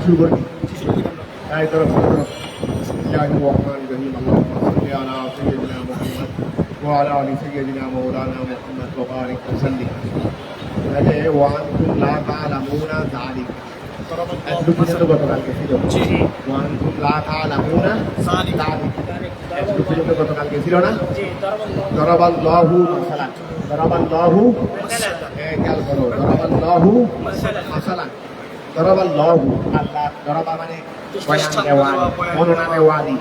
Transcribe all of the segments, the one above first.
শুরু করবি এই তোর বিসমিল্লাহির রহমানির রহিম আল্লাহুম্মা সাল্লি আলা সাইয়্যিদিনা মুহাম্মদ ওয়া আলা আলি সাইয়্যিদিনা মাওলানা মুহাম্মদ ওয়া বারিক ওয়া সাল্লিম তাহলে ওয়া আনতুম লা তা'লামুনা যালিক একটু পর্যন্ত গতকালকে ছিল ওয়া আনতুম লা তা'লামুনা যালিক একটু পর্যন্ত গতকালকে ছিল না দরাবাল্লাহু মাসালান দরাবাল্লাহু খেয়াল করো দরাবাল্লাহু মাসালান দরাবাল্লাহু আল্লাহ দরাবা মানে বয়ান দেওয়া বর্ণনা দেওয়ালি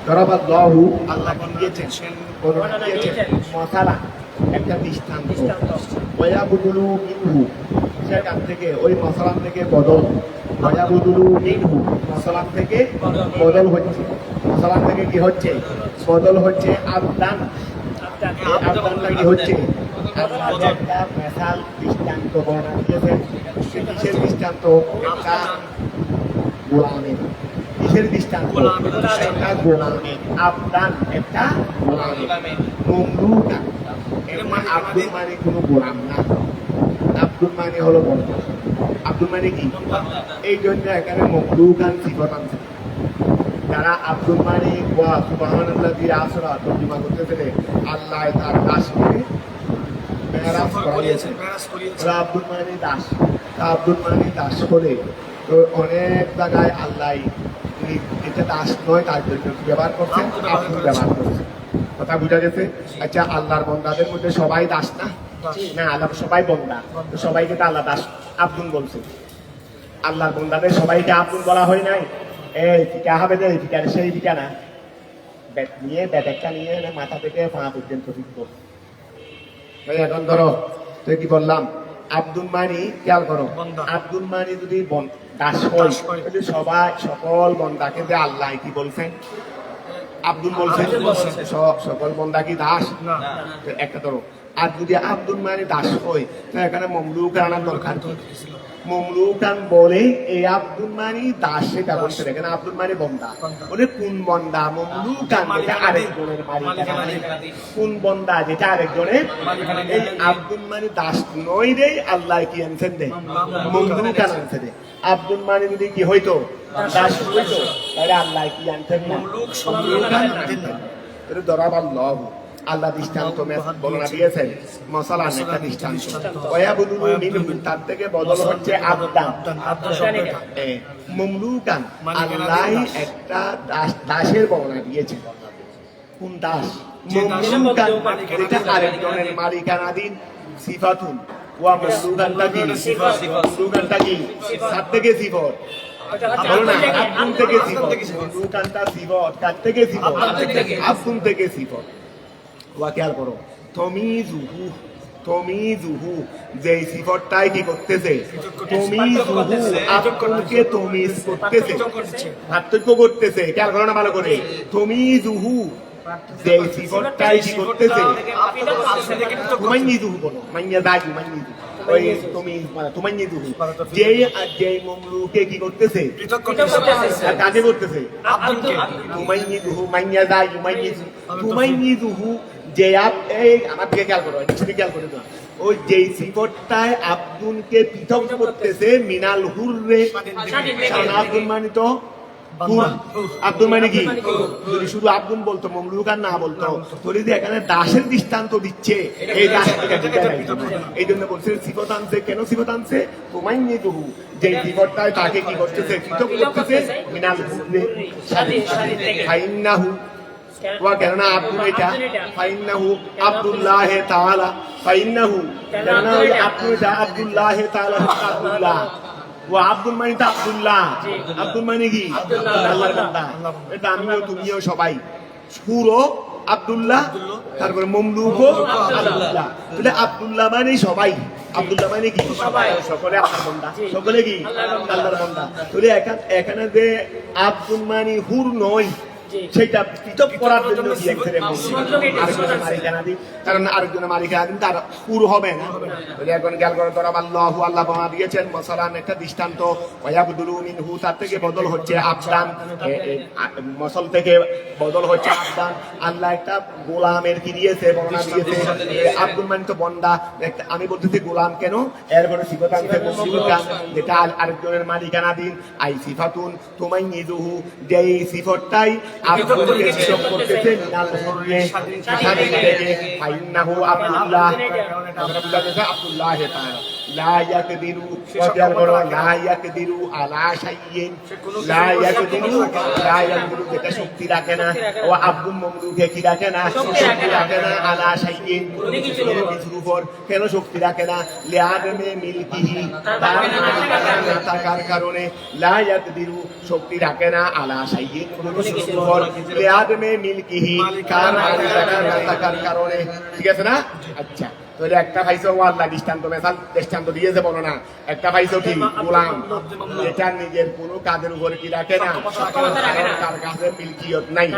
দরাবাল্লাহু আল্লাহ দিয়েছেন বর্ণনা দিয়েছেন মাসালান একটা দৃষ্টান্ত ওয়ায়াবুদুলু মিনহু সেখান থেকে ওই মাসালান থেকে বদল ওয়ায়াবুদুলু মিনহু মাসালান থেকে বদল হচ্ছে মাসালান থেকে কি হচ্ছে বদল হচ্ছে আবদান আবদানটা কি হচ্ছে আল্লাহ একটা মেসাল দৃষ্টান্ত বর্ণনা দিয়েছেন কিসের দৃষ্টান্ত একটা গোলামের কিসের দৃষ্টান্ত একটা গোলামের আবদান একটা গোলামের মমলুকা আব্দুল মানে কোনো গোলাম না আব্দুল মানে হলো বন্ধা আব্দুল মানে কি এই জন্য এখানে মমলুকান সিফাত আছে যারা আব্দুল মালিক ওয়া সুবহানাল্লাযী আসরা তর্জমা করতেছিলেন আল্লাহ তার দাসকে মেরাজ করিয়েছেন ওরা আব্দুল মালিক দাস তা আব্দুল মালিক দাস করে তো অনেক জায়গায় আল্লাহ এটা দাস নয় তার জন্য ব্যবহার করছেন আব্দুল ব্যবহার করছেন কথা বুঝা গেছে আচ্ছা আল্লাহর বান্দাদের মধ্যে সবাই দাস না না আল্লাহ সবাই বান্দা তো সবাইকে তো আল্লাহ দাস আব্দুল বলছে আল্লাহর বান্দাদের সবাইকে আব্দুল বলা হয় নাই এই টিকা হবে যে টিকা সেই টিকা না ব্যাট নিয়ে ব্যাট একটা নিয়ে মাথা থেকে পা পর্যন্ত শিখবো এখন ধরো তো কি বললাম আব্দুল মানি খেয়াল করো আব্দুল মানি যদি দাস হয় যদি সবাই সকল বন্দাকে যে আল্লাহ কি বলছেন আব্দুল বলছেন সকল বন্দা কি দাস একটা ধরো আর যদি আব্দুল মানি দাস হয় তো এখানে মমলুক আনার দরকার মমলুকান বলে এই আব্দুল মানি দাস সেটা বলছে এখানে আব্দুল মানি বন্দা বলে কোন বন্দা মমলুকান যেটা আরেকজনের মালিকানা কোন বন্দা যেটা আরেকজনের এই আব্দুল মানি দাস নয় রে আল্লাহ কি আনছেন দে মমলুকান আনছে দে আব্দুল মানি যদি কি হইতো দাস হইতো তাহলে আল্লাহ কি আনছেন মমলুক তাহলে দরাবাল্লাহু আল্লাহ দৃষ্টান্ত বর্ণনা দিয়েছেন মশালার একটা দৃষ্টান্ত ওয়ায়াবুদুলু মিনহু তার থেকে বদল হচ্ছে আবদান মমলুকান আল্লাহ একটা দাসের বর্ণনা দিয়েছেন কোন দাস মমলুকান যেটা আরেকজনের মালিকানাধীন সিফাতুন ওয়া মমলুকানটা কি মমলুকানটা কি তার থেকে সিফত আব্দুল থেকে সিফত মমলুকানটা সিফত কার থেকে সিফত আব্দুল থেকে সিফত খেয়াল করো তমিজুহু যে সিফতটাই কি করতেছে তমিজুহু আব্দুলকে তমিজ করতেছে পার্থক্য করতেছে খেয়াল করো না ভালো করে তমিজুহু যে সিফতটাই কি করতেছে তুমাইয়িজুহু বলো মাইয়া দাগি মাইয়িজু ওই তমিজ মানে তুমাইয়িজুহু যে মমলুকে কি করতেছে কাজে করতেছে আব্দুলকে তুমাইয়িজুহু মাইয়া দাগি মাইয়িজু তুমাইয়িজুহু যে এই আমার দিকে খেয়াল করো পিছনে খেয়াল করে দাও ওই যে সিফতটায় আব্দুলকে পৃথক করতেছে মিনাল হুররে আব্দুল মানে তো আব্দুল মানে কি যদি শুধু আব্দুল বলতো মমলুকান না বলতো তোর যে এখানে দাসের দৃষ্টান্ত দিচ্ছে এই দাস এই জন্য বলছে সিফত আনছে কেন সিফত আনছে তোমায় নিয়ে দেবো যে সিফতটায় তাকে কি করতেছে পৃথক করতেছে মিনাল হুররে ফাইন্নাহু কেননা আব্দুল এটা ফাইন্নাহু আব্দুল্লাহ তাআলা ফাইন্নাহু কেননা ওই আব্দুল্লাহ তাআলা আব্দুল্লাহ ও আব্দুল মানি তা আব্দুল্লাহ আব্দুল মানে কি আল্লাহর বান্দা এটা আমিও তুমিও সবাই সুরো আব্দুল্লাহ তারপরে মমলুকও আব্দুল্লাহ তাহলে আব্দুল্লাহ মানে সবাই আব্দুল্লাহ মানে কি সকলে আল্লাহর বান্দা সকলে কি আল্লাহর বান্দা তাহলে এখানে যে আব্দুল মানি হুর নয় সেটা পৃথক করার জন্য আরেকজনের মালিকানা দিন, কারণ আরেকজনের মালিকানা দিন তার পুরো হবে না। এখন খেয়াল করে তোরা আল্লাহু আল্লাহ বাবা দিয়েছেন মশালান একটা দৃষ্টান্ত, ওয়ায়াবদুলু মিনহু তার থেকে বদল হচ্ছে আবদান, মশল থেকে বদল হচ্ছে আবদান। আল্লাহ একটা গোলামের কি দিয়েছে, বর্ণনা দিয়েছে। আব্দুল মানে তো বন্দা, আমি বলতেছি গোলাম কেন, এরপরে সিফাত আনছে যেটা আরেকজনের মালিকানা দিন। আই সিফাতুন তোমাই নিজুহু, যে এই সিফতটাই আব্দুলকে নিষেধ করতেছে মিনাল হুররে স্বাধীন থেকে। ফাইন্নাহু আব্দুল্লাহ, আব্দুল্লাহ তাআলা লা ইয়াকদিরু, ওয়াজাল বড় লা ইয়াকদিরু আলা শাইইন, লা ইয়াকদিরু যেটা শক্তি রাখে না, ও আব্দুল মামলুকে কি রাখে না, শক্তি রাখে না, আলা শাইইন কিছুর উপর কেন শক্তি রাখে না, লিআদমে মিলকিহি তার না থাকার কারণে, লা ইয়াকদিরু শক্তি রাখে না, আলা শাইইন কিছুর উপর, লিআদমে মিলকিহি তার না থাকার কারণে। ঠিক আছে না? আচ্ছা, তাহলে একটা পাইছো আল্লাহ দৃষ্টান্ত দিয়েছে, বলো না একটা পাইছো কি গোলাম, এটা নিজের কোনো কাজের উপরে কি রাখে না, তার কাছে মিলকিয়ত নাই,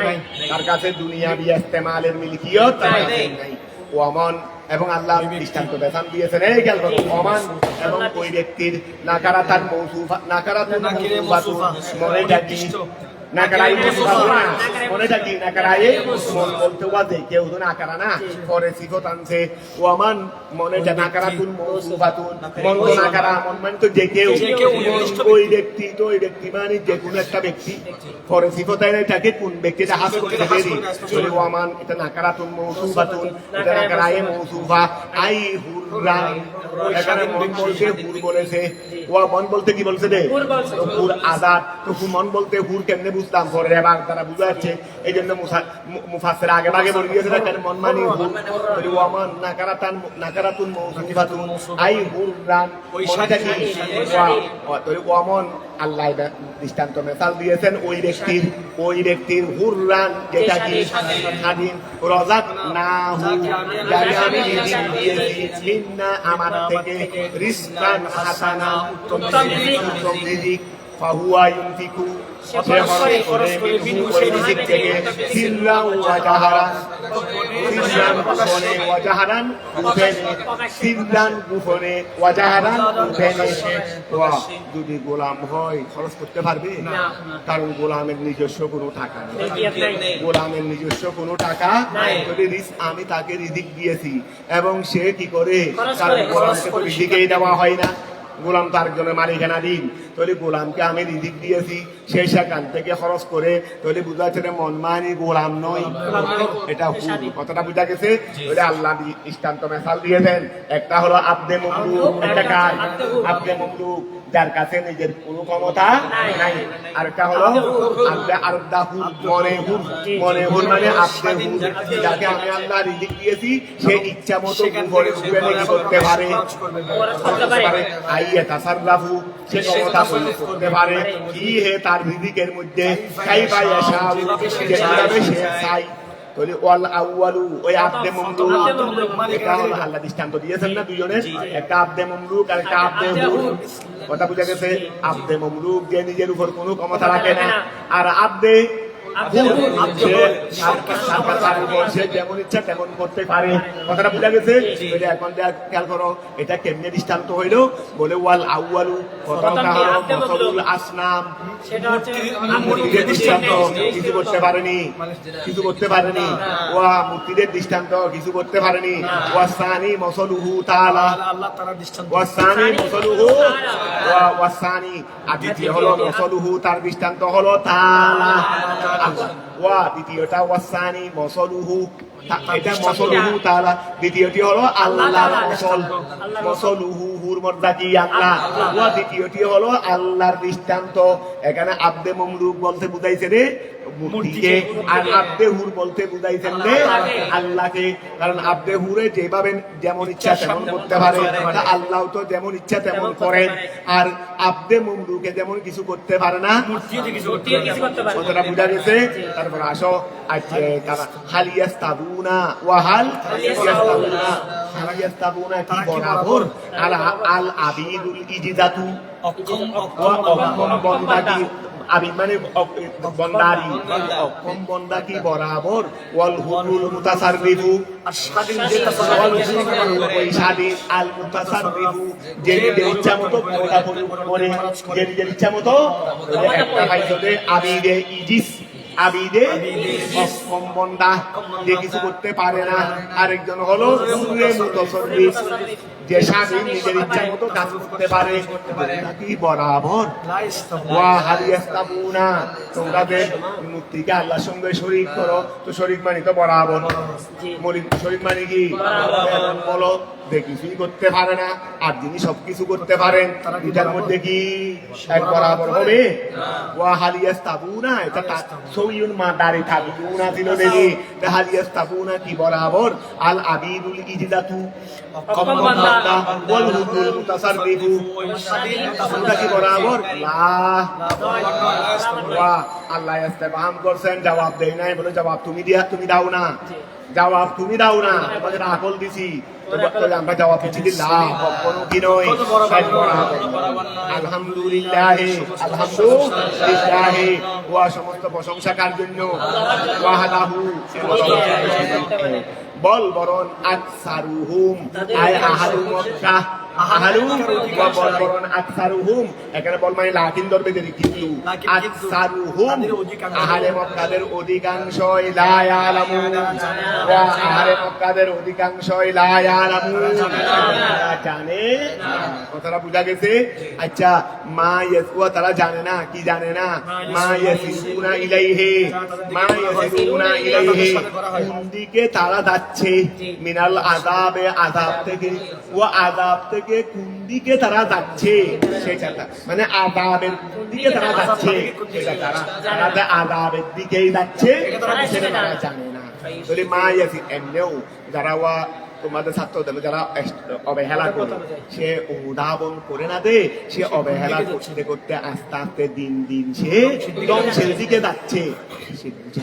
তার কাছে দুনিয়াবি ইস্তেমালের মিলকিয়ত নাই। ওমান এবং আল্লাহ দৃষ্টান্ত বেসান দিয়েছেন, এই গেল ওমান এবং ওই ব্যক্তির নাকারাতান মৌসুফা, নাকারাতুন মৌসুফাতুন মনে ডাকি, নাকারাই মনেটা কি নাকারাই মন বলতে ওয়াজে কেউ তো নাকারা না, পরে সিফত আনছে ওয়ামান মনেটা নাকারাতুন মৌসুফাতুন, মন তো নাকারা, মন মানে তো যে কেউ, ওই ব্যক্তি তো ওই ব্যক্তি মানে যে কোনো একটা ব্যক্তি, পরে সিফত আইনে এটাকে কোন ব্যক্তিটা হাস করতে দেরি, বলে ওয়ামান এটা নাকারাতুন মৌসুফাতুন, এটা নাকারাই মৌসুফা। আই হুররান, এখানে মন বলতে হুর বলেছে, ওয়া মন বলতে কি বলছে রে হুর আজাদ, তো মন বলতে হুর কেমনে বুঝতাম, পরে এবার তারা বুঝা যাচ্ছে, এই জন্য মুফাসসির আগে ভাগে বলে দিয়েছে না, মন মানে হুর, ওয়ামান নাকারাতুন মৌসুফাতুন আই হুররান, মনটা কি ওয়ামান আল্লাহ দৃষ্টান্ত মেসাল দিয়েছেন ওই ব্যক্তির হুররান যেটা কি স্বাধীন, রাযাক নাহু যাকে আমি রিজিক দিয়েছি, মিন্না আমার থেকে, রিজকান হাসানা উত্তম রিজিক, ফাহুয়া ইউনফিকু সে খরচ করে মিনহু সেই রিজিক থেকে, সিররান ওয়া জাহারান, সিররান গোপনে ওয়া জাহারান গোপনে, সিররান গোপনে ওয়া জাহারান গোপনে। যদি গোলাম হয় খরচ করতে পারবে না, কারণ গোলামের নিজস্ব কোনো টাকা নেই, গোলামের নিজস্ব কোনো টাকা যদি আমি তাকে রিজিক দিয়েছি এবং সে কি করে, কারণ গোলামকে তো রিজিকেই দেওয়া হয় না, গোলাম তার জন্য মালিকানা দিন, তাহলে গোলামকে আমি রিজিক দিয়েছি, সে সেখান থেকে খরচ করে, তাহলে বুঝা যাচ্ছে মন মানি গোলাম নয়, এটা হুর। কথাটা বুঝা গেছে? তাহলে আল্লাহ দৃষ্টান্ত মেসাল দিয়েছেন, একটা হলো আব্দে মামলুক, একটা কার আব্দে মামলুক যার কাছে নিজের কোনো ক্ষমতা নাই, আরেকটা হলো আরদা হুর, মনে হুর মানে আব্দে হুর, যাকে আমি আল্লাহ রিজিক দিয়েছি সে ইচ্ছা মতো উপরে করতে পারে, আইয়া তাসাররাফু সে ক্ষমতা করতে পারে, কি হে তার রিজিকের মধ্যে, কাইফা ইয়াশাউ যেভাবে সে চায়। তাহলে ওয়াল আউয়ালু ওই আব্দে মামলুক, এটা হলো আল্লাহ দৃষ্টান্ত দিয়েছেন না দুজনের, একটা আব্দে মামলুক আর একটা আব্দে হুর। কথা বুঝা গেছে? আব্দে মামলুক যে নিজের উপর কোনো ক্ষমতা রাখে না, আর আব্দে সে যেমন ইচ্ছা তেমন করতে পারে। কথাটা বুঝা গেছে? এখন খেয়াল করো এটা কেমনে দৃষ্টান্ত হইল, বলে ওয়াল আউয়ালু প্রথমটা হলো মসলুল আসনাম, মূর্তিদের দৃষ্টান্ত কিছু করতে পারেনি, ওয়া মূর্তিদের দৃষ্টান্ত কিছু করতে পারেনি। ওয়াসানি মসলুহু তাআলা, ওয়াসানি মসলুহু ওয়াসানি, আর দ্বিতীয় হলো মসলুহু তার দৃষ্টান্ত হলো তাআলা, ওয়া দ্বিতীয়টা ওয়াসানি মসলুহু, এটা মসলুহু তাআলা, দ্বিতীয়টি হলো আল্লাহর মসলুহু হুর মর্দা কি আল্লাহ, ওয়া দ্বিতীয়টি হলো আল্লাহর দৃষ্টান্ত। এখানে আব্দে মামলুক বলতে বুঝাইছে রে মূর্তিকে, আর আব্দে হুর বলতে বুঝাইছেন রে আল্লাহকে, কারণ আব্দে হুরে যেভাবে যেমন ইচ্ছা তেমন করতে পারে, আল্লাহ তো যেমন ইচ্ছা তেমন করেন, আর আব্দে মামলুকে যেমন কিছু করতে পারে না, কথাটা বুঝা গেছে? তারপর আসো তারা হালিয়াস্তাবুনা ওয়া হালিয়াস্তাবুনা কি বরাবর আল আবিদুল ইজিদাতু, অক্ষম বন্দাকি আবিদ মানে বন্দারি, অক্ষম বন্দা কি বরাবর, ওয়াল হুরুল মুতাসাররিফু, আর স্বাধীন যে স্বাধীন, আল মুতাসাররিফু যে নিজের ইচ্ছা মতো ওটা করে, যে নিজের ইচ্ছা মতো। একটা ভাইজতে আবিদে ইজিস, আবিদে অক্ষম বন্দা যে কিছু করতে পারে না, আরেকজন হলো হুরুল মুতাসাররিফ যে স্বাধীন নিজের ইচ্ছা মতো কাজ করতে পারে। কি বরাবর ওয়া হাল ইয়াস্তাবুনা, তোমাদের মূর্তিকে আল্লাহর সঙ্গে শরীক করো, তো শরীক মানে তো বরাবর, শরীক মানে কি বলো যে কিছুই করতে পারে না আর যিনি সবকিছু করতে পারেন, এটার মধ্যে কি এক বরাবর হবে? ওয়া হাল ইয়াস্তাবুনা, এটা সৌয়ুন মা দাঁড়ি থাকুনা দিল দেখি, হাল ইয়াস্তাবুনা কি বরাবর, আল আবিদুল ইজদাতু ওয়াল হুদুল মুতাসাররিফু এটা কি বরাবর? লা। ওয়া আল্লাহ ইস্তেফহাম করছেন, জবাব দেই নাই, বলে জবাব তুমি দাও না, জবাব তুমি দাও না, তোমাদের আকল দিছি, আমরা জবাব দিচ্ছি লা, কখনো কি নয়। আলহামদুলিল্লাহ, আলহামদুলিল্লাহ, ওয়া সমস্ত প্রশংসা কার জন্য? ওয়াহদাহু, বল বরণ আকসারুহুম আয় আহালু মক্কাহ, আহালু ওয়া বল বরণ আকসারুহুম, এখানে বল মানে লাকিন ধরবে দেরি, কিন্তু আকসারুহুম আহলে মক্কাদের অধিকাংশই লা ইয়ালামুন, ওয়া আহলে মক্কাদের অধিকাংশই লা ইয়ালামুন, জানে। কথাটা বুঝা গেছে? আচ্ছা, মা ইয়াসওয়া তারা জানে না, কি জানে না? মা ইয়াসিরুনা ইলাইহি, মা ইয়াসিরুনা ইলাইহি কোন দিকে তারা যাচ্ছে, মিনাল আযাবে আযাব থেকে, ও আযাব থেকে কোন দিকে তারা যাচ্ছে সেটা, মানে আযাবের কোন দিকে তারা যাচ্ছে সেটা তারা আযাবের দিকেই যাচ্ছে সেটা তারা জানে না। যদি মা ইয়াসির এমনিও যারা তোমাদের ছাত্রদের যারা অবহেলা করে, সে উদাহরণ করে না দে, সে অবহেলা করতে করতে আস্তে আস্তে দিন দিন সে ধ্বংসের দিকে যাচ্ছে, সে বুঝে।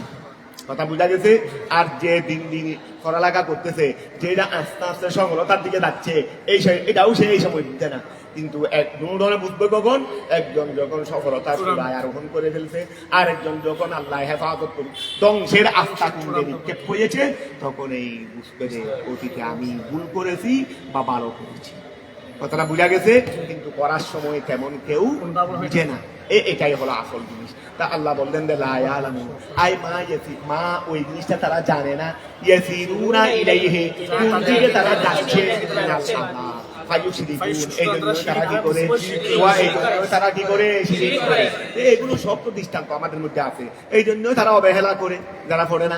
কথা বুঝা গেছে? আর যে দিন দিন পড়ালেখা করতেছে, যেটা আস্তে আস্তে সফলতার দিকে যাচ্ছে, এটাও সে এই সময় বুঝে না। কিন্তু দুজনে বুঝবে কখন? একজন যখন সফলতার চূড়ায় আরোহণ করে ফেলছে, আর একজন যখন আল্লাহ হেফাজত করে ধ্বংসের আস্থা কুণ্ডে নিক্ষেপ হয়েছে, তখন এই বুঝবে যে অতীতে আমি ভুল করেছি বা ভালো করেছি। কথাটা বুঝা গেছে? কিন্তু করার সময় তেমন কেউ বুঝে না, এটাই হলো আসল জিনিস। তা আল্লাহ বললেন যে লা ইয়ালামুন আই মা ওই জিনিসটা তারা জানে না, ইয়াসিরুনা ইলাইহি কোন দিকে তারা যাচ্ছে, এই জন্য তারা কি করে, তারা কি করে শিরিক করে। এগুলো সব তো দৃষ্টান্ত আমাদের মধ্যে আছে, এই জন্য তারা অবহেলা করে যারা পড়ে না।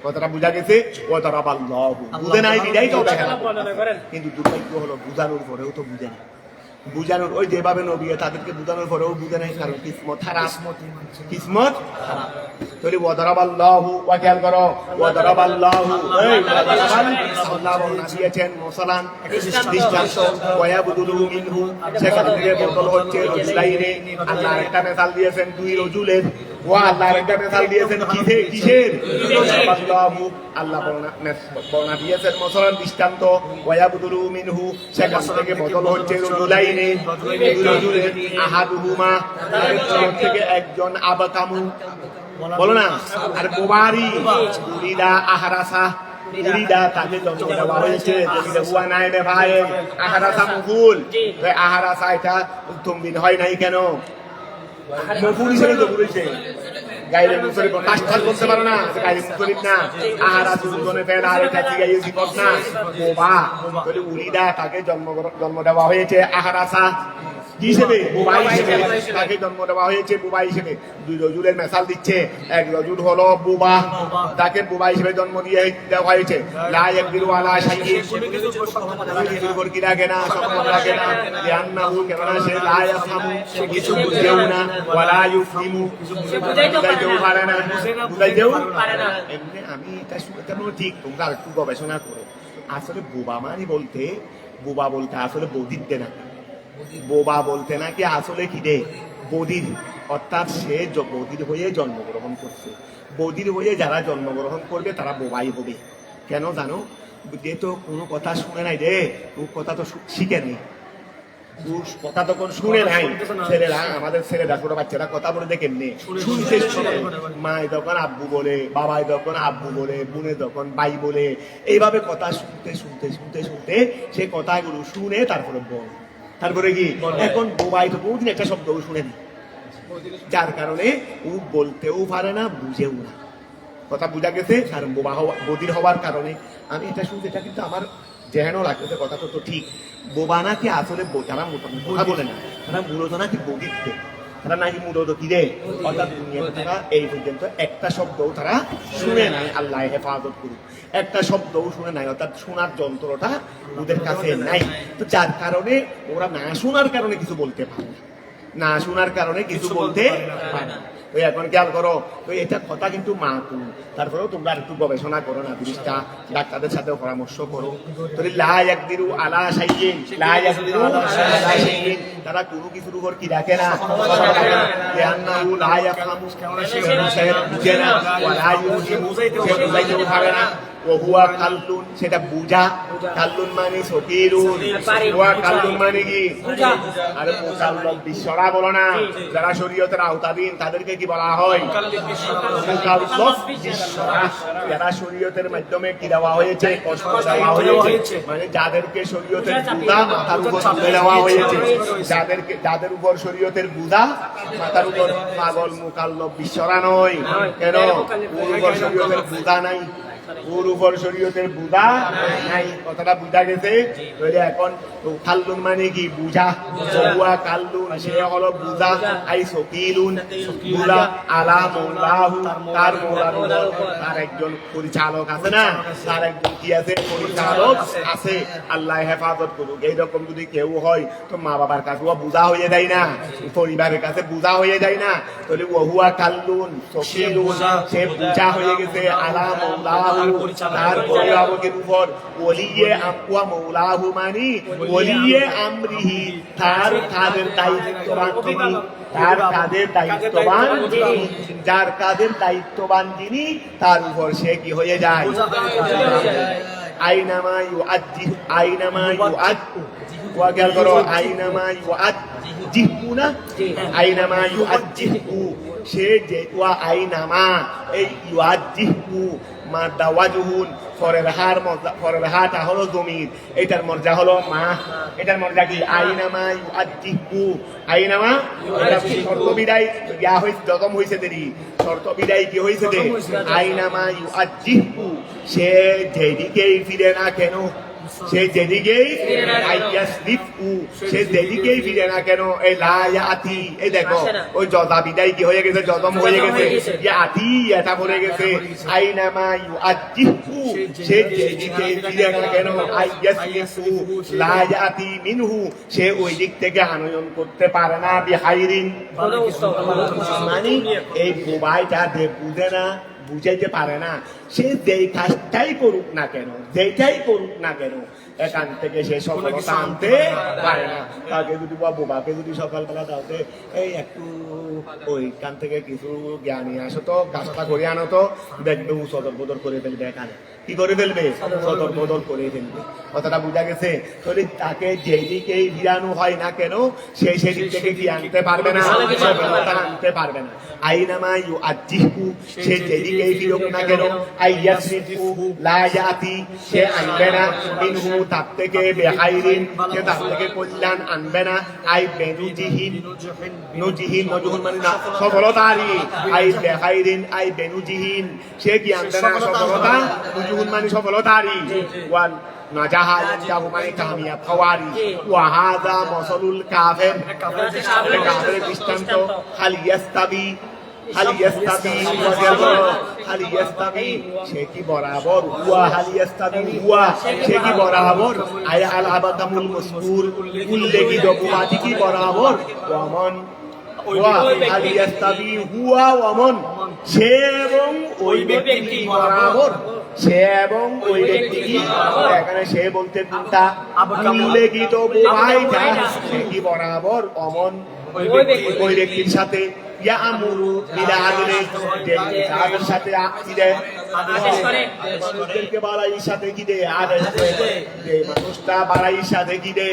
কথাটা বুঝা গেছে? ও তারা বুঝে নাই বিদায় তো অবহেলা, কিন্তু দুর্ভাগ্য হলো বুঝানোর পরেও তো বুঝে না। বুঝানোর ওই যেভাবে নবী তাদেরকে বুঝানোর পরেও বুঝে নাই, কারণ কিসমত খারাপ, কিসমত খারাপ। তাহলে ওয়াদারাবাল্লাহু, ওয়া খেয়াল করো, ওয়াদারাবাল্লাহু, আল্লাহ বর্ণনা দিয়েছেন মুসালান দৃষ্টান্ত, ওয়ায়াবুদু মিনহু সেখান থেকে বদল হচ্ছে রজুলাইনে। আল্লাহ একটা মেসাল দিয়েছেন দুই রজুলের, ও আল্লাহ একটা মেসাল দিয়েছেন কিসের? ওয়াদারাবাল্লাহু, আল্লাহ বর্ণনা দিয়েছেন মুসালান দৃষ্টান্ত, ওয়ায়াবুদু মিনহু সেখান থেকে বদল হচ্ছে রজুলাইনে, রজুলের আহাদুহুমা থেকে একজন আবাকামু, বলো না, আর বোবারি উরিদা আহারাসা, উরিদা তাকে জন্ম দেওয়া হয়েছে, হুয়া নাই রে ভাই, আহারাসা মফুল, আহারাসা এটা তমবিন হয় নাই কেন? মফুল হিসেবে তো বলেছে, গাইলে মুসলিম কাজটাল করতে পারো না, গাইলে মুসলিম না, আহারা দুজনে ফেল, আর এটা কি গাইয়ে জীবন না, বোবা। তাহলে উরিদা তাকে জন্ম দেওয়া হয়েছে আহারাসা হিসেবে, বুবা হিসেবে তাকে জন্ম দেওয়া হয়েছে, বুবা হিসেবে। দুই রজুলের মেসাল দিচ্ছে, এক রজুল হলো বুবা, তাকে বুবা হিসেবে জন্ম দিয়ে দেওয়া হয়েছে। লা ইয়াকদিরু আলা শাইইন, কিছুর উপর কি রাখে না, সম্পদ রাখে না, লিআন্নাহু কেননা সে লা ইয়াফহামু কিছু বুঝেও না, ওয়ালা ইউফহিমু বুঝাইতেও পারে না, বুঝাইতেও পারে না। এমনি আমি এটা শুনতে ঠিক, তোমরা একটু গবেষণা করো। আসলে বোবা মানে বলতে, বোবা বলতে আসলে বৌদিতে না, বোবা বলতে নাকি আসলে কি রে বদির, অর্থাৎ সে বদির হয়ে জন্মগ্রহণ করছে। বদির হয়ে যারা জন্মগ্রহণ করবে তারা বোবাই হবে। কেন জানো? যে তো কোনো কথা শুনে নাই রে, কোনো কথা তো শিখে নেই, কথা তখন শুনে নাই ছেলেরা, আমাদের ছেলেরা ছোট বাচ্চারা কথা বলে দেখে কেমনে শুনতে শুনে, মায় তখন আব্বু বলে, বাবাই তখন আব্বু বলে, বোনে তখন ভাই বলে, এইভাবে কথা শুনতে শুনতে শুনতে শুনতে সে কথাগুলো শুনে তারপরে বল, তারপরে কি এখন বোবাই তো বহুদিন একটা শব্দও শুনেনি, যার কারণে ও বলতেও পারে না, বুঝেও না। কথা বুঝা গেছে? কারণ বদির হওয়ার কারণে আমি এটা শুনতে, এটা কিন্তু আমার যেন লাগতেছে কথা তো ঠিক। বোবা নাকি আসলে যারা কথা বলে না, তারা মূলত নাকি বদিতে, তারা নাকি মূলত কি রে, অর্থাৎ দুনিয়াতে তারা এই পর্যন্ত একটা শব্দও তারা শুনে নাই, আল্লাহ হেফাজত করুক, একটা শব্দও শুনে নাই, অর্থাৎ শোনার যন্ত্রটা ওদের কাছে নাই। তো যার কারণে ওরা না শোনার কারণে কিছু বলতে পারে না, না শোনার কারণে কিছু বলতে পারে না। তো এখন খেয়াল করো, তো এটা কথা কিন্তু মাতুল, তারপরেও তোমরা একটু গবেষণা করো না, জিনিসটা ডাক্তারদের সাথেও পরামর্শ করো। তো লা ইয়াকদিরু আলা শাইইন, লা ইয়াকদিরু আলা শাইইন, তারা কোনো কিছুর উপর কি রাখে না, লিআন্নাহু লা ইয়াফহামু, সে বুঝে না, ওয়া লা ইউহিমু, সে বুঝাইতেও পারে না, ওহুয়া কাল্লুন, সেটা বুঝা, কাল্লুন মানে সকিলুন, ওয়া কাল্লুন মানে কি, আরে মুকাল্লাফ বিশ্বরা বলো না, যারা শরীয়তের আওতাধীন তাদেরকে কি বলা হয়, মুকাল্লাফ বিশ্বরা, যারা শরীয়তের মাধ্যমে কি দেওয়া হয়েছে, কষ্ট দেওয়া হয়েছে, মানে যাদেরকে শরীয়তের বুঝা মাথার উপর তুলে দেওয়া হয়েছে, যাদের উপর শরীয়তের বুঝা মাথার উপর, পাগল মুকাল্লাফ বিশ্বরা নয়। কেন? ওর উপর শরীয়তের বুঝা নাই, ওর উপর শরীয়তের বুঝা নাই, কথাটা বুঝা গেছে? এখন কাল্লুন মানে কি, বুঝা, বহুয়া কাল্লুন, সে হলো বুঝা, আই সকিলুন, বুঝা আলা মৌলাহু, তার মৌলার উপর তার একজন পরিচালক আছে না, তার একজন কি আছে, পরিচালক আছে, আল্লাহ হেফাজত করুক। এইরকম যদি কেউ হয় তো মা বাবার কাছে ও বুঝা হয়ে যায় না, পরিবারের কাছে বুঝা হয়ে যায় না, তাহলে ওহুয়া কাল্লুন সকিলুন, সে বুঝা হয়ে গেছে, আলা মৌলাহু, তার অভিভাবকের উপর, ওলিয়ে আমওয়া মৌলাহু মানি ওলিয়ে আমরিহি, তার কাদের দায়িত্ববান তিনি, তার কাদের দায়িত্ববান যিনি, যার কাদের দায়িত্ববান যিনি, তার উপর সে কি হয়ে যায়, আইনামা ইউআজ্জিহু, আইনামা ইউআজ্জু, ওয়া খেয়াল করো, আইনামা ইউআজ্জিহু না, আইনামা ইউআজ্জিহু, সে যে ওয়া আইনামা, এই ইউআজ্জিহু মাদা ওয়াজহুন, ফরের হাটা হলো জমির, এটার মর্যা হলো মা, এটার মর্যা কি, আইনামা ইউআজ্জিহু, আইনামা, এটা শর্ত বিদায় ইয়া হইছে, যদম হইছে দেরি, শর্ত বিদায় কি হইছে দে, আইনামা ইউআজ্জিহু, সে যেদিকেই ফিরে না কেন, সে যেদিকেই, সে যেদিকেই ফিরে না কেন, এই লায়াতি, এই দেখো ওই জদা বিদায় কি হয়ে গেছে, জদম হয়ে গেছে, ইয়াতি এটা পড়ে গেছে, আইনামা ইউআজ্জিহু, সে যেদিকেই ফিরে না কেন, আইয়াসলিফু লায়াতি মিনহু, সে ওই দিক থেকে আনয়ন করতে পারে না, বিহাইরিন, মানে এই মোবাইলটা বুঝে না, বুঝাইতে পারে না, সে যেই কাজটাই করুক না কেন, যেটাই করুক না কেন, এখান থেকে সে সফলতা আনতে পারে না। তাকে যদি বোবাকে যদি সকালবেলা দাওতে, এই একটু ওইখান থেকে কিছু জ্ঞানী আসো তো, কাজটা করে আনো তো, দেখবে ও সদর বদল করে ফেলবে, এখানে কি করে ফেলবে, সদর বদল করে ফেলবে। কথাটা বুঝা গেছে? তাহলে তাকে যেদিকেই ফিরানো হয় না কেন, সে সেদিক থেকে কি আনতে পারবে না, সফলতা আনতে পারবে না। আইনামা ইউআজ্জিহু, সে যেদিকেই ফিরুক না কেন, আইয়াসরিফু লা ইয়াতি, সে আনবে না, মিনহু, তার থেকে, বেহাইরিন, সে তার থেকে কল্যাণ আনবে না, আই বেনুজিহিন, নুজিহিন নজহুন মানে না সফলতারি, আই বেহাইরিন, আই বেনুজিহিন, সে কি আনবে না সফলতা, নুজহুন মানে সফলতারি, ওয়াল নাজাহা ইয়ানজাহু মানে কামিয়াব হওয়ারি, ওয়া হাযা মাসালুল কাফির, কাফিরের দৃষ্টান্ত, হাল ইয়াস্তাবি, হালি ইয়াস্তাবি, হালি ইয়াস্তাবি, সে কি বরাবর, হুয়া হালি ইয়াস্তাবি হুয়া, সে কি বরাবর, আয়া আল আবাদামুল মাসকুর, উল্লেখিত উপমাটি কি বরাবর, ওয়ামান, ওয়া হালি ইয়াস্তাবি হুয়া ওয়ামান, সে এবং ওই ব্যক্তি বরাবর, সে এবং ওই ব্যক্তি কি, এখানে সে বলতে কোনটা, উল্লেখিত উপমাটা, সে কি বরাবর, অমন ওই ব্যক্তির সাথে, ইয়ামুরু বিল আদলি, যে তাদের সাথে মানুষদেরকে বাড়াইর সাথে কি দে আদেশ দে মানুষটা বাড়াইর সাথে কি দে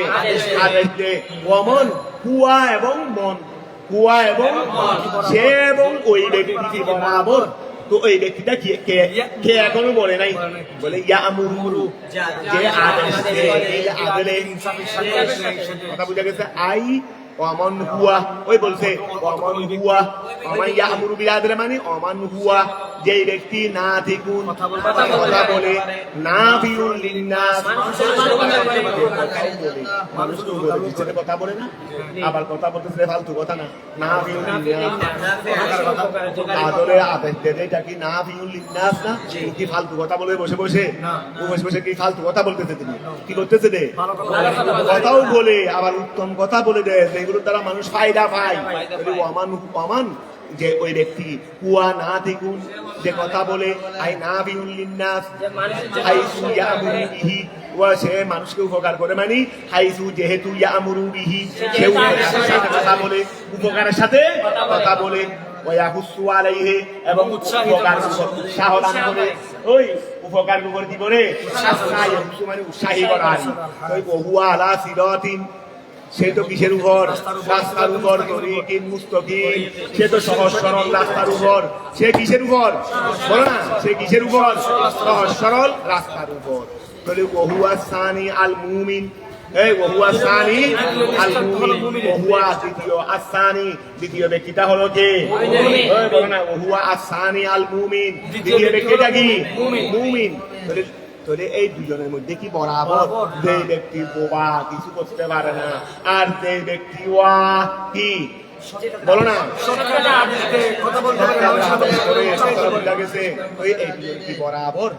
আদেশ দে ওমন হুয়া এবং মন হুয়া এবং সে এবং ওই ব্যক্তি বরাবর তো ওই ব্যক্তিটা কে এখনো বলে নাই বলে ইয়া আমুরু যে আদেশ দে এই আদেলে কথা বুঝা গেছে আই অমান হুয়া ওই বলছে অমান হুয়া অমান ইয়ামুরু বিল আদল মানে অমান হুয়া যে ব্যক্তি না থিকুন কথা বলে না ফিউল লিন্নাস মানুষ তো বলে কথা বলে না আবার কথা বলতেছে ফালতু কথা না না ফিউল লিন্নাস আদলের আদেশ দেয় এটা কি না ফিউল লিন্নাস না কি ফালতু কথা বলে বসে বসে কি ফালতু কথা বলতেছে তিনি কি করতেছে রে কথাও বলে আবার উত্তম কথা বলে দেয় যেগুলোর দ্বারা মানুষ ফায়দা পায় অমান যে ওই ব্যক্তি হুয়া না থিকুন যে কথা বলে আই না বিউল লিন্নাস হাইসু ইয়ামুরু বিহি ওয়া সে মানুষকে উপকার করে মানে হাইসু যেহেতু ইয়ামুরু বিহি সে উপকারের সাথে কথা বলে উপকারের সাথে কথা বলে ওয়াহুসু আলাইহি এবং উৎসাহ দান করে ওই উপকার করে দিব রে মানে উৎসাহী করা ওই হুয়া আলা সিরাতিন সে তো কিসের উপর রাস্তার উপর তরিকিন মুস্তাকিম সে তো সহজ সরল রাস্তার উপর সে কিসের উপর বলো না সে কিসের উপর সহজ সরল রাস্তার উপর তাহলে ওহুয়া সানি আল মুমিন এই ওহুয়া সানি আল মুমিন ওহুয়া দ্বিতীয় আসানি দ্বিতীয় ব্যক্তিটা হলো কে ওই বলো না ওহুয়া আসানি আল মুমিন দ্বিতীয় ব্যক্তিটা কি মুমিন তাহলে এই দুজনের মধ্যে কি বরাবর যে ব্যক্তি বোবা কিছু করতে পারে না আর যে ব্যক্তি ওয়া কি বলো না বরাবর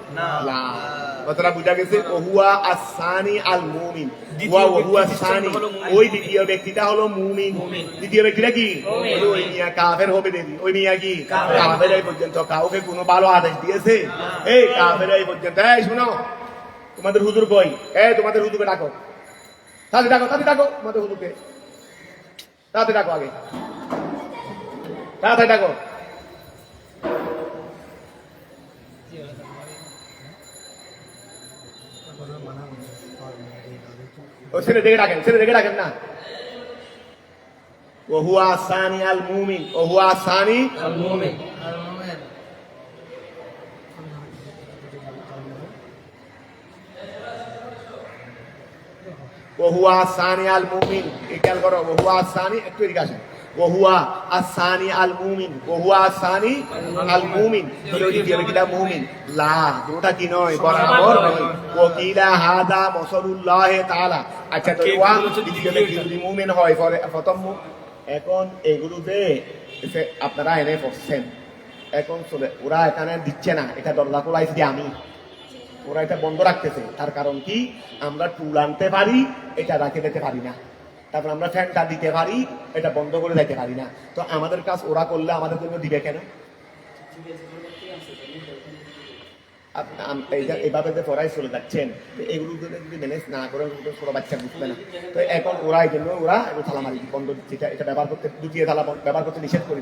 কথাটা বুঝা গেছে ওহুয়া আসানি আল মুমিন ওহুয়া সানি ওই দ্বিতীয় ব্যক্তিটা হলো মুমিন দ্বিতীয় ব্যক্তিটা কি ওই মিয়া কাফের হবে দেবী ওই মিয়া কি কাফের এই পর্যন্ত কাউকে কোনো ভালো আদেশ দিয়েছে এই কাফের এই পর্যন্ত এই শুনো তোমাদের হুজুর কই এই তোমাদের হুজুরকে ডাকো তাড়াতাড়ি ডাকো তোমাদের হুজুরকে তাড়াতাড়ি ডাকো আগে তাড়াতাড়ি ডাকো ছেলে দেখে ডাকেন না ওহুয়া সানি আল মুমিন ওহুয়া সানি আল মুমিন ওহুয়া সানি আল মুমিন খেয়াল করো ওহুয়া সানি একটু এদিকে আসেন ওহুয়া আসানি আল মুমিন ওহুয়া সানি আল মুমিন দ্বিতীয় মুমিন লা দুটা কি নয় বরাবর নয় ওকিলা হাদা মাসালুল্লাহ তাআলা আচ্ছা তো ওয়া দ্বিতীয় ব্যক্তি মুমিন হয় প্রথম এখন এগুলো যে আপনারা এনে পড়ছেন এখন চলে ওরা এখানে দিচ্ছে না এটা দরজা খোলাইছি আমি ওরা এটা বন্ধ রাখতেছে তার কারণ কি আমরা টুল আনতে পারি এটা রাখে দিতে পারি না তারপর আমরা ফ্যানটা দিতে পারি এটা বন্ধ করে দিতে পারি না তো আমাদের কাজ ওরা করলে আমাদের জন্য দিবে কেন এইভাবে যে পড়াই চলে যাচ্ছেন এগুলো যদি ম্যানেজ না করে ছোট বাচ্চা বুঝবে না তো এখন ওরা এই জন্য ওরা তালা মারি বন্ধ দিচ্ছে এটা ব্যবহার করতে দুটিয়ে তালা ব্যবহার করতে নিষেধ করে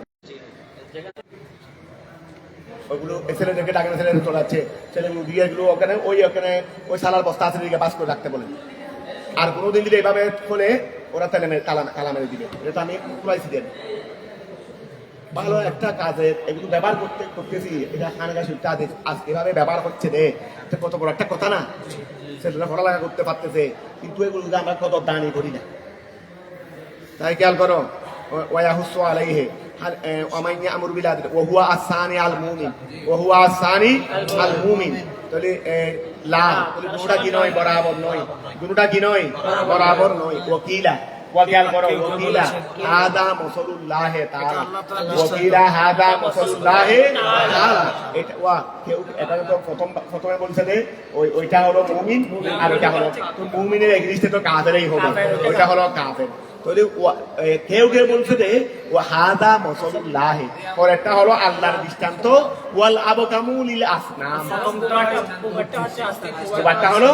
ওইগুলো ছেলেদেরকে ডাকে ছেলে চলে যাচ্ছে ছেলেগুলো দিয়ে এগুলো ওখানে ওই সালার বস্তা আছে দিকে বাস করে রাখতে বলে আর কোনোদিন যদি এইভাবে খোলে ওরা তালা মেরে দিবে এটা আমি খুলাইছি দেন ভালো একটা কাজে এগুলো ব্যবহার করতেছি এটা খানগা সুরটা আজ এভাবে ব্যবহার হচ্ছে রে এটা কত বড় একটা কথা না ছেলেরা পড়ালেখা করতে পারতেছে কিন্তু এগুলো আমরা কত দানি করি না তাই খেয়াল করো ওয়াহুসু আলাইহি ومن يأمر بالعدل وهو الثاني المؤمن وهو الثاني المؤمن তাহলে লা তাহলে দুটোটা কি নয় বরাবর নয় দুটোটা কি নয় বরাবর নয় ওকিলা ওয়াকিয়াল করো ওকিলা হাদা মাসালুল্লাহ তাআলা ওকিলা হাদা মাসালুল্লাহ তাআলা এটা ওয়া কেউ এটা তো প্রথমে বলছে যে ওইটা হলো মুমিন আর ওইটা হলো তো মুমিনের এগেইনস্টে তো কাফেরই হবে ওইটা হলো কাফের তাহলে কেউ বলছে যে ও হাদা মাসালুল্লাহ আর একটা হলো আল্লাহর দৃষ্টান্ত ওয়াল আবকামু লিল আসনাম বাটটা হলো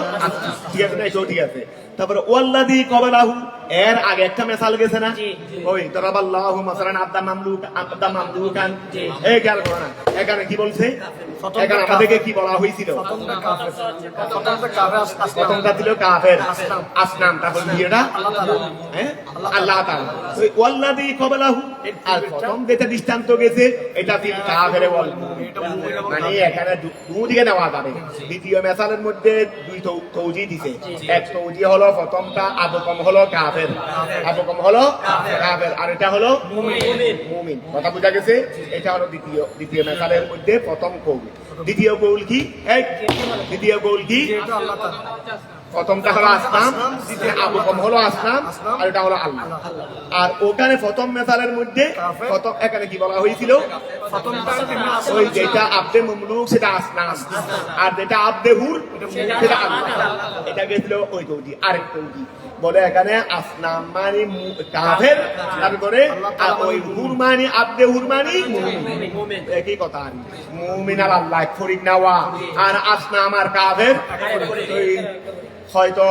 ঠিক আছে না এটাও ঠিক আছে তারপরে ওয়াল্লাযী ক্বাবালাহু এর আগে একটা মেসাল গেছে না ওই দরাবাল্লাহু মাসালান আব্দা মামলুকান এই খেয়াল করো না এখানে কি বলছে এখানে আমাদেরকে কি বলা হয়েছিল প্রথমটা ছিল কাফের আসনাম তারপর বিয়েটা আল্লাহ তাআলা ওয়াল্লাযী ক্বাবলাহু আর প্রথম যেটা দৃষ্টান্ত গেছে এটা ফিল কাফের ওয়াল মানে এখানে দুই দিকে নেওয়া যাবে দ্বিতীয় মেসালের মধ্যে দুই তৌজি দিছে এক তৌজি হলো প্রথমটা আবকম হলো কাফের আবকম হলো কাফের আর এটা হলো মুমিন কথা বুঝা গেছে এটা হলো দ্বিতীয় মেসালের মধ্যে প্রথম কৌল দ্বিতীয় কৌল কি দ্বিতীয় কৌল কি প্রথমটা হলো আসনাম আবকম হলো আসনাম আর এটা হলো আল্লাহ আর ওখানে প্রথম মেসালের মধ্যে প্রথম এখানে কি বলা হয়েছিল ওই যেটা আব্দে মামলুক সেটা আসনাম আর যেটা আব্দে হুর সেটা আল্লাহ এটা গেছিল ওই তৌজি আরেক তৌজি বলে এখানে আসনাম মানে কাফের তারপরে ওই হুর মানে আব্দে হুর মানে মুমিন একই কথা আর মুমিন আর আল্লাহ ফরিক নেওয়া আর আসনাম আর কাফের হয়তো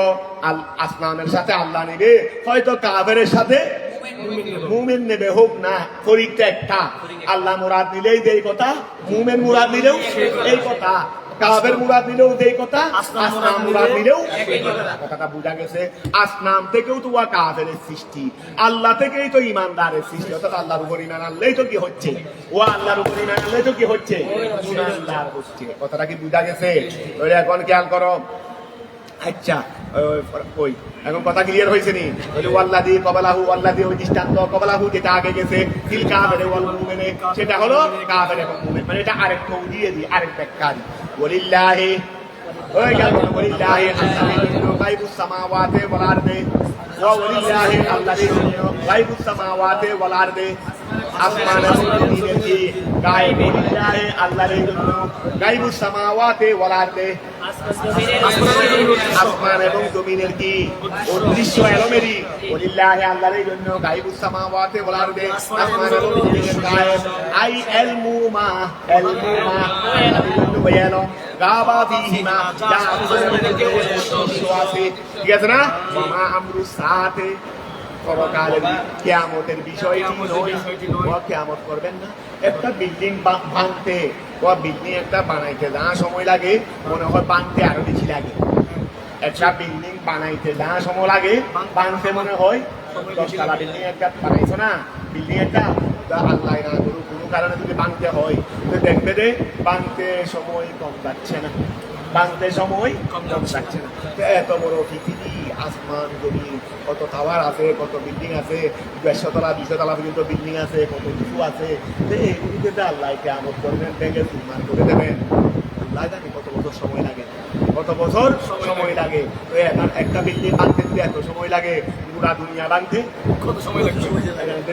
আসনামের সাথে আল্লাহ নেবে হয়তো কাফেরের সাথে মুমিন নেবে হোক না ফরিকটা একটা আল্লাহ মুরাদ নিলেই এই কথা মুমিন মুরাদ নিলেও এই কথা কাফের মুরাদ নিলেও এই কথা আসনাম মুরাদ নিলেও কথাটা বোঝা গেছে আসনাম থেকেও তো কাফেরের সৃষ্টি আল্লাহ থেকেই তো ইমানদারের সৃষ্টি অর্থাৎ আল্লাহর উপর ইমান আনলেই তো কি হচ্ছে ও আল্লাহর উপর ইমান আনলেই তো কি হচ্ছে ইমানদার হচ্ছে কথাটা কি বোঝা গেছে এখন খেয়াল করো আচ্ছা ওই এখন কথা ক্লিয়ার হয়েছে নি ওয়াল্লাযী ক্বাবলাহু ওয়াল্লাযী ওই দৃষ্টান্ত ক্বাবলাহু যেটা আগে গেছে ফিল কাফির ওয়াল মুমিন সেটা হলো কাফির এবং মুমিন মানে এটা আরেক তৌজিয়ে দি আরেক ব্যাখ্যা দি ওয়ালিল্লাহি ওই গেল ওয়ালিল্লাহি গায়বুস সামাওয়াতি ওয়াল আরদি ওয়া ওয়ালিল্লাহি আল্লাযী গায়বুস সামাওয়াতি ওয়াল আরদি আসমান এবং জমিনের কি গায়েব ওয়ালিল্লাহি আল্লাহর জন্য গায়বুস সামাওয়াতি ওয়াল আরদি আসমান এবং জমিনের কি অদৃশ্য এলোমেরি ওয়ালিল্লাহি আল্লাহর জন্য গায়বুস সামাওয়াতি ওয়াল আরদি আসমান এবং জমিনের গায়েব আই ইলমু মা ওয়ায়ানো গাবা ফিহিমা যা আছে ঠিক আছে না মা আমরুস সাথে পরকালের কিয়ামতের বিষয়টি নয় ও কিয়ামত করবেন না একটা বিল্ডিং ভাঙতে ও বিল্ডিং একটা বানাইতে যা সময় লাগে মনে হয় বানতে আরো বেশি লাগে একটা বিল্ডিং বানাইতে যা সময় লাগে বানতে মনে হয় 10 তলা বিল্ডিং একটা বানাইছো না বিল্ডিং একটা আল্লাহ না কোনো কারণে যদি বানতে হয় তো দেখবে যে বানতে সময় কম যাচ্ছে না বানতে সময় কম যাচ্ছে না এত বড় পৃথিবী আসমান জমিন কত টাওয়ার আছে কত বিল্ডিং আছে 100 তলা 200 তলা পর্যন্ত বিল্ডিং আছে কত কিছু আছে এইগুলিতে আল্লাহ কিয়ামত করবেন ভেঙে চুরমার করে দেবেন আল্লাহ জানি কত বছর সময় লাগে কত বছর সময় লাগে তো একটা বিল্ডিং বানতে যদি এত সময় লাগে পুরা দুনিয়া বানতে কত সময় লাগছে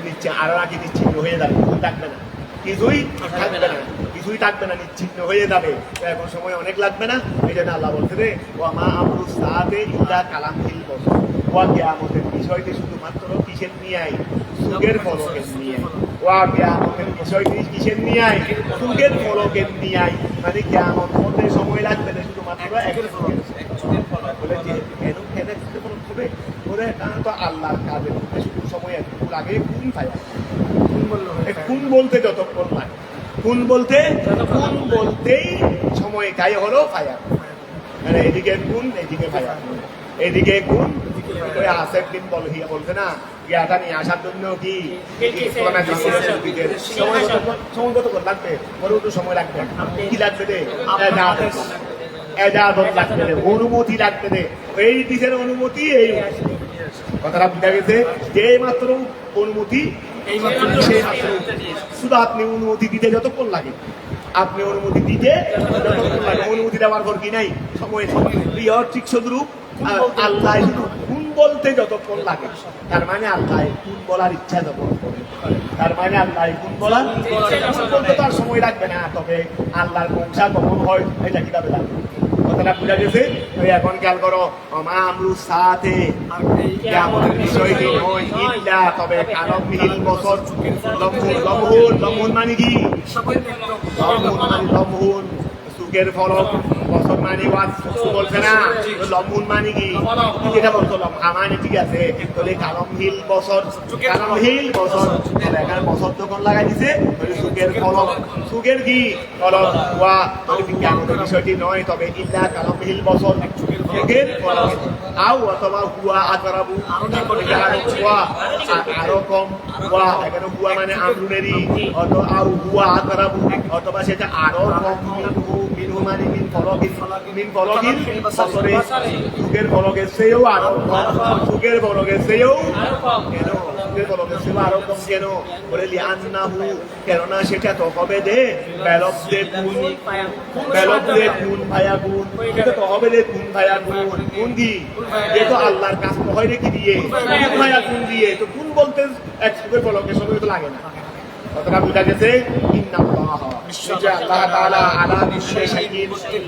নিচ্ছে আরো আগে নিশ্চিন্ন হয়ে যাবে থাকবে না কিছুই থাকবে না নিশ্চিন্ন হয়ে যাবে এখন সময় অনেক লাগবে না এই জন্য আল্লাহ বলছে রে ও মা আমরুস সাআতি ইল্লা কালামহিল বসর ওয়া কিয়ামতের বিষয়টি শুধুমাত্র কিসের নিয়ে সুখের ফলকের নিয়ে ওয়া কিয়ামতের বিষয়টি কিসের নিয়ে সুখের ফলকের নিয়ে মানে কিয়ামত হতে সময় লাগবে না শুধুমাত্র একটা ফলক বলে যে কেন ফলক হবে ওরে কারণ তো আল্লাহর কাজের মধ্যে শুধু সময় একটু লাগে কোন পায় কোন বলতে যতক্ষণ লাগে কোন বলতেই সময় তাই হলো ফায়ার মানে এদিকে কোন এদিকে ফায়ার এদিকে কোন ওই আসেফ বিন বলহিয়া বলছে না ইয়াটা নিয়ে আসার জন্য কি সময় কতক্ষণ লাগবে ওর একটু সময় লাগবে কি লাগবে রে এজাজত লাগবে রে অনুমতি লাগবে রে এই দিকের অনুমতি এই কথাটা বুঝা গেছে যে মাত্র অনুমতি শুধু আপনি অনুমতি দিতে যতক্ষণ লাগে আপনি অনুমতি দিতে যতক্ষণ লাগে অনুমতি দেওয়ার পর কি নাই সময় ঠিক শুধু আল্লাহ শুধু কোন বলতে যতক্ষণ লাগে তার মানে আল্লাহ কোন বলার ইচ্ছা যখন করে তার মানে আল্লাহ কোন বলার বলতে তার সময় লাগবে না তবে আল্লাহর বংশা কখন হয় এটা কিভাবে লাগবে কথাটা বুঝা গেছে এখন খেয়াল করো মা আমরুস সাআতি কিয়ামতের বিষয়টি নয় ইল্লা তবে কালামহিল বসর লমহুন মানে কি লমহুন সুখের ফলক বছর মানে ওয়াজ বলছে না লম্বুন মানে কি যেটা বলতো লম্বা মানে ঠিক আছে তাহলে কালমহীন বছর এখানে বছর যখন লাগাই দিছে সুখের ফলক সুখের কি ফলক ওয়া বিজ্ঞানের বিষয়টি নয় তবে ইল্লা কালমহীন বছর সুখের ফলক আও অথবা হুয়া আতরাবু আরো কম হুয়া এখানে হুয়া মানে আমরুনেরই অথবা আও হুয়া আতরাবু অথবা সেটা আরো কম মিনহু মানে মিন ফলকিন বছরে সুখের ফলকের চেয়েও আরো সুখের ফলকের চেয়েও কেন সুখের ফলকের চেয়েও আরো কম কেন বলে লিআন্নাহু কেননা সেটা তো হবে দে বেলবদে গুণ ভায়া গুণ সেটা তো হবে দে গুণ ভায়া গুণ কি যেহেতু আল্লাহর কাজ তো হয় কি দিয়ে গুণ ভায়া গুণ দিয়ে তো গুণ বলতে এক সুখের ফলকের সঙ্গে তো লাগে না কথাটা বুঝা গেছে ইন্নাল্লাহ নিশ্চয় আল্লাহ তাআলা আলা কুল্লি শাইইন মুসলিম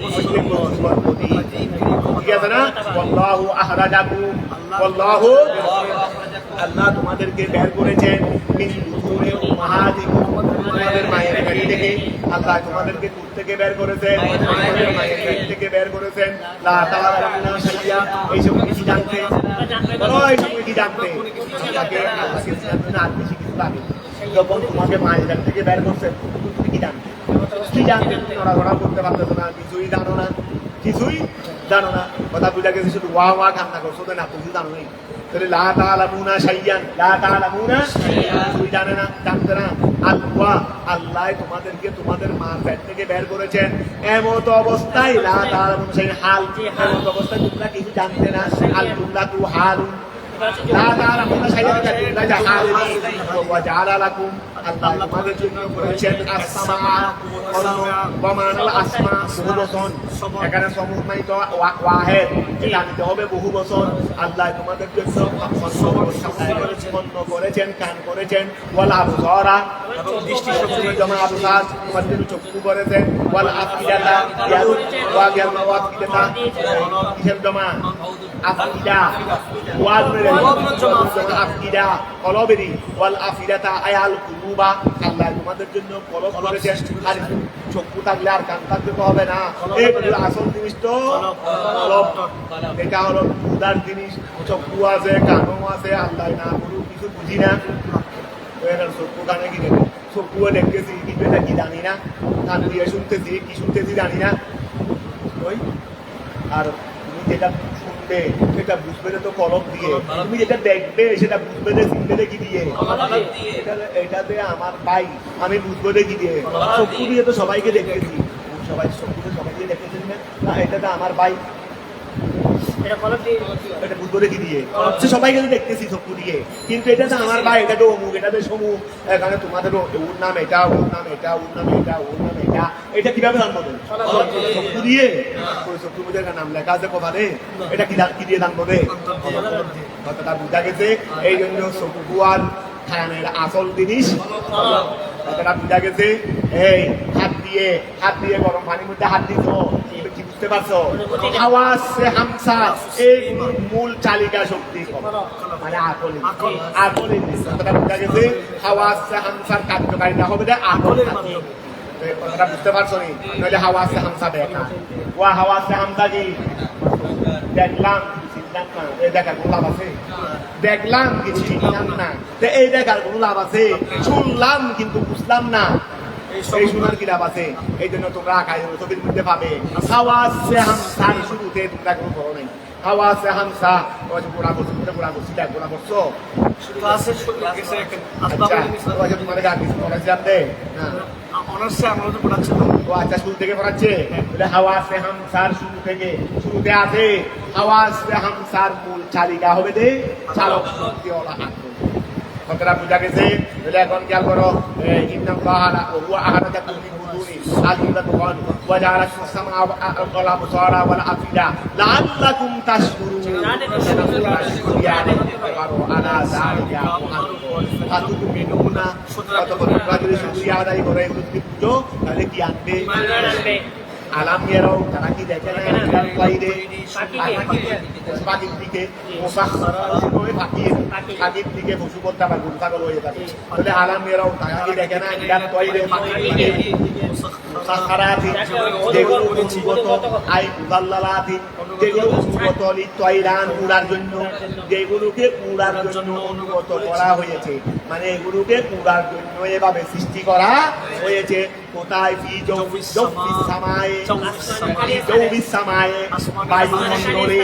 ঠিক আছে না আল্লাহু আখরাজাকুম আল্লাহু আল্লাহ তোমাদেরকে বের করেছেন মিন বুতুনি উম্মাহাতিকুম তোমাদের মায়ের পেট থেকে আল্লাহ তোমাদেরকে দুধ থেকে বের করেছেন তোমাদের মায়ের পেট থেকে বের করেছেন লা তাআলামুনা শাইয়া এইসব কিছু জানতে বলো এইসব কি জানতে আল্লাহকে জানতে না আর কিছু লাগে যখন তোমাকে মায়ের পেট থেকে বের করছে তুমি কি জানতে তুমি নড়াচড়া করতে পারতেছো না কিছুই জানো না কথা বুঝা গেছে শুধু ওয়া কান্না করছো তো না তুমি জানো নাই তাহলে লা তাআলামুনা শাইয়ান তুমি জানতে না আল্লাহ তোমাদেরকে তোমাদের মার পেট থেকে বের করেছেন এমত অবস্থায় লা তাআলামুনা শাইয়ান হাল এমত অবস্থায় তোমরা কিছু জানতে না আল তোমরা তু হাল লা তাআলামুনা শাইয়ান তোমরা জাহালি ওয়া জাআলা লাকুম আল্লাহ তোমাদের জন্য করেছেন আসমা ওয়ামানাল আসমা বহু বচন এখানে সমূহ নাই তো ওয়াহেদ এটা নিতে হবে বহু বচন আল্লাহ তোমাদের জন্য করেছেন কান করেছেন ওয়াল আবসারা দৃষ্টি শক্তি জমা আবসার তোমাদের জন্য চক্ষু করেছেন ওয়াল আফিদাতা ওয়া আফিদাতা কিসের জমা আফিদা ওয়াল জমা আফিদা কলবেরি ওয়াল আফিদাতা আয়াল কুলুবা আল্লাহ তোমাদের জন্য কলব করেছেন আর চক্ষু থাকলে আর কান থাকতে তো হবে না এই আসল জিনিস তো কলব এটা হলো উদার জিনিস চক্ষু আছে কানও আছে আল্লাহ না কোনো কিছু বুঝি না চক্ষু কানে কি দেখো চক্ষুও দেখতেছি কিন্তু এটা কি জানি না কান দিয়ে শুনতেছি কি শুনতেছি জানি না ওই আর তুমি যেটা শুনবে সেটা বুঝবে তো কলম দিয়ে তুমি যেটা দেখবে সেটা বুঝবে চিনবে কি দিয়ে এটাতে আমার ভাই আমি বুঝবো কি দিয়ে চক্ষু দিয়ে তো সবাইকে দেখতেছি সবাইকে দেখতেছি না এটাতে আমার ভাই এটা বুঝবো কি দিয়ে সবাইকে তো দেখতেছি চক্ষু দিয়ে কিন্তু এটা তো আমার ভাই এটা তো অমুক এটা তো সমুক এখানে তোমাদের ওর নাম এটা ওর নাম এটা ওর নাম এটা ওর নাম এটা এটা কিভাবে জানবো চক্ষু দিয়ে চক্ষু বুঝে নাম লেখা আছে কপালে এটা কি দিয়ে জানবো রে কথাটা বুঝা গেছে এই জন্য চক্ষু আর খানের আসল জিনিস কথাটা বুঝা গেছে এই হাত দিয়ে গরম পানির মধ্যে হাত দিত কি বুঝতে পারছো হাওয়াসে হামসা এই মূল চালিকা শক্তি মানে আকলি কথাটা বুঝা গেছে হাওয়াসে হামসার কার্যকারিতা হবে আকল কথাটা বুঝতে পারছো নি নইলে হাওয়াসে হামসা দেখা ওয়া হাওয়াসে হামসা কি দেখলাম দেখার কোনো লাভ আছে দেখলাম কিছু চিনলাম না এই দেখার কোনো লাভ আছে শুনলাম কিন্তু বুঝলাম না এই শোনার কি লাভ আছে এই জন্য তোমরা ছবির মধ্যে পাবে হাওয়াসে হামসার শুরুতে তোমরা কোনো করো নাই হাওয়াসে হামসা গোড়া করছো তোমাদের জানতে আচ্ছা শুরু থেকে পড়াচ্ছে হাওয়াসে হামসার শুরুতে আছে হাওয়াসে হামসার মূল চালিকা হবে দে চালক শক্তি ওলা কথাটা বুঝা গেছে এখন খেয়াল করো তাহলে কি আনবে আলাম ইয়ারাও তারা কি দেখে না ইলাল তাইরে পাখির দিকে পাখির দিকে পশু করতে আবার গরু ছাগল হয়ে যাবে তাহলে আলাম ইয়ারাও তারা কি দেখে না ইলাল তাইরে মুসাখখারাতি যেগুলো অনুগত আই মুদাল্লালাতি যেগুলো অনুগত লিত্তাইরান উড়ার জন্য যেগুলোকে উড়ার জন্য অনুগত করা হয়েছে মানে এগুলোকে উড়ার জন্য এভাবে সৃষ্টি করা হয়েছে কোথায় ফি জৌবিস সামায়ে জৌবিস সামায়ে বায়ুমণ্ডলে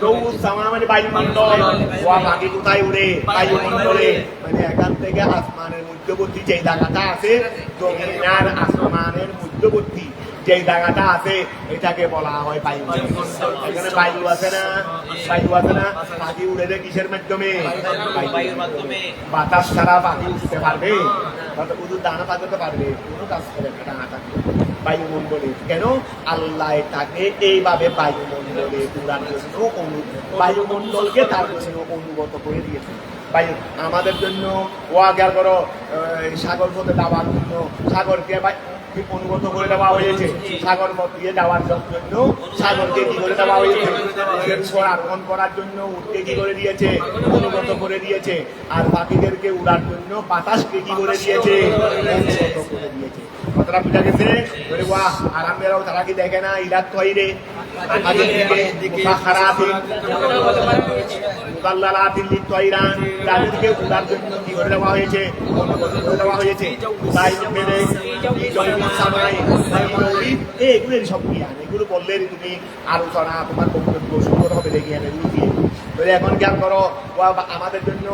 জৌবিস সামা মানে বায়ুমণ্ডল ওয়া বাকি কোথায় উড়ে বায়ুমণ্ডলে মানে এখান থেকে আসমানের মধ্যবর্তী যে জায়গাটা আছে জমিন আর আসমানের মধ্যবর্তী যে জায়গাটা আছে এটাকে বলা হয় বায়ুমণ্ডল এখানে বায়ু আছে না পাখি উড়ে যায় কিসের মাধ্যমে বায়ুর মাধ্যমে বাতাস ছাড়া পাখি উঠতে পারবে শুধু দানা পাঠাতে পারবে কোনো কাজ করে না দানা থাকবে বায়ুমণ্ডলে কেন আল্লাহ তাকে এইভাবে বায়ুমণ্ডলে উড়ার জন্য বায়ুমণ্ডলকে তার জন্য অনুগত করে দিয়েছে বায়ু আমাদের জন্য ওয়াগার করো সাগর পথে যাওয়ার জন্য সাগরকে অনুগত করে দেওয়া হয়েছে সাগর পথ দিয়ে যাওয়ার জন্য সাগরকে কি করে দেওয়া হয়েছে আরোহণ করার জন্য উঠকে কি করে দিয়েছে অনুগত করে দিয়েছে আর পাখিদেরকে উড়ার জন্য বাতাসকে কি করে দিয়েছে অনুগত করে দিয়েছে কথাটা বুঝা গেছে ওয়াহ আরামেরাও তারা কি দেখে না ইলাত তৈরে তাদেরকে উড়ার জন্য কি করে দেওয়া হয়েছে অনুগত করে দেওয়া হয়েছে তাই এগুলোর সব জ্ঞান এগুলো বললে তুমি আলোচনা তোমার বক্তব্য সুন্দর হবে দেখি এখন জ্ঞান করো আমাদের জন্য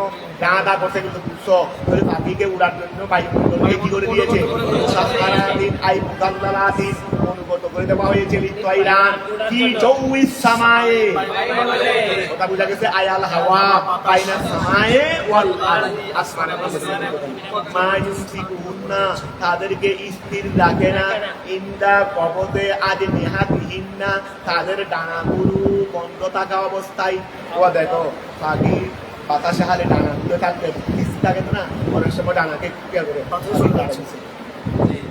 দাঁড়া করছে কিন্তু বুঝছো পাখিকে উড়ার জন্য বায়ুমণ্ডলকে কি করে দিয়েছে অনুগত করে দেওয়া হয়েছে কথা বুঝা গেছে আয়াল হাওয়া বাইনা সামায়ে ওয়াল আসমানে তাদেরকে স্থির রাখে না ইন্দা কবতে আজ নেহাতহীন না তাদের ডানাগুলো বন্ধ থাকা অবস্থায় ও দেখো পাখি বাতাসে হালে ডানা খুলে থাকতে থাকে না অনেক সময় ডানাকে করে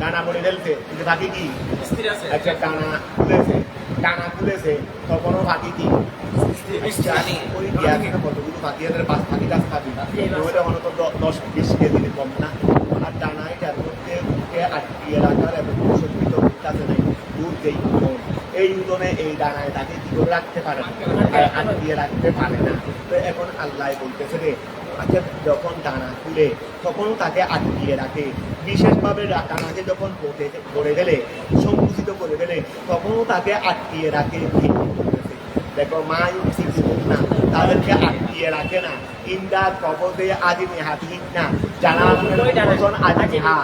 ডানা মরে ফেলছে কিন্তু পাখি কি একটা ডানা খুলেছে তখনও পাখি কি ওই কতগুলো পাখি পাখি গাছ পাখি অন্তত 10-20 কেজি কম না আর ডানায় যার মধ্যে আটকিয়ে রাখার এবং শক্তিত কাছে নেই দুধ যেই উদন এই উদনে এই ডানায় তাকে কি করে রাখতে পারে না আটকিয়ে রাখতে পারে না তো এখন আল্লাহ বলতেছে রে আচ্ছা যখন ডানা খুলে তখনও তাকে আটকিয়ে রাখে বিশেষভাবে ডানাকে যখন ধরে গেলে সংকুচিত করে গেলে তখনও তাকে আটকিয়ে রাখে দেখো মা না তাদেরকে আটকিয়ে রাখে না ইন্দা কবদে আদি নেহাতহীন না জানা আদি নেহা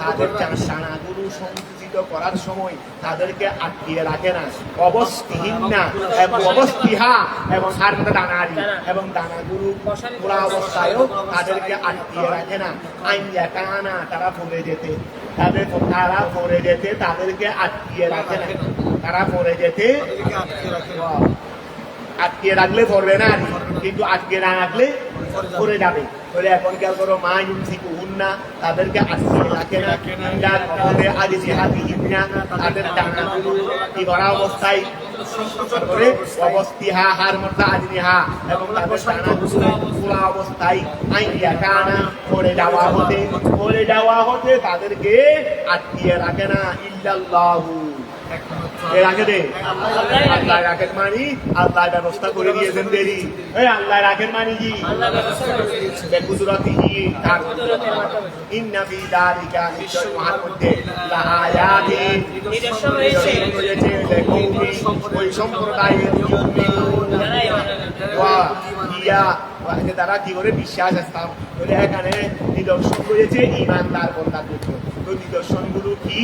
তাদের জানাগুলো সংকুচিত করার সময় তাদেরকে আটকিয়ে রাখে না অবস্থিহীন না এবং অবস্থিহা এবং আর ডানারি এবং ডানাগুলো পুরা অবস্থায়ও তাদেরকে আটকিয়ে রাখে না আইয়া কানা তারা পড়ে যেতে তাদেরকে আটকিয়ে রাখে না তারা পড়ে যেতে আটকিয়ে রাখলে পড়বে না কিন্তু আটকে না রাখলে পড়ে যাবে বলে এখন খেয়াল করো মা ইউমসিকু হুন্না তাদেরকে আটকিয়ে রাখে না আদি জিহাদিহিন না তাদের ডানাগুলো কি করা অবস্থায় অবস্থিহা হার মধ্যে আজনিহা এবং তাদের ডানাগুলো পুরা অবস্থায় আইয়া কানা পড়ে যাওয়া হতে তাদেরকে আটকিয়ে রাখে না ইল্লাল্লাহু রাখে দে আল্লাহ রাখেন মানি আল্লাহ ব্যবস্থা করে দিয়েছেন দেরি আল্লাহ রাখেন মানি কি বেকুদরতিহি তার ইন্না ফি যালিকা নিশ্চয় মহান মধ্যে লাআয়াতিন নিদর্শন রয়েছে ওই সম্প্রদায়ের তারা কি করে বিশ্বাস স্থাপন করে এখানে নিদর্শন রয়েছে ইমানদার বন্দার জন্য তো নিদর্শনগুলো কি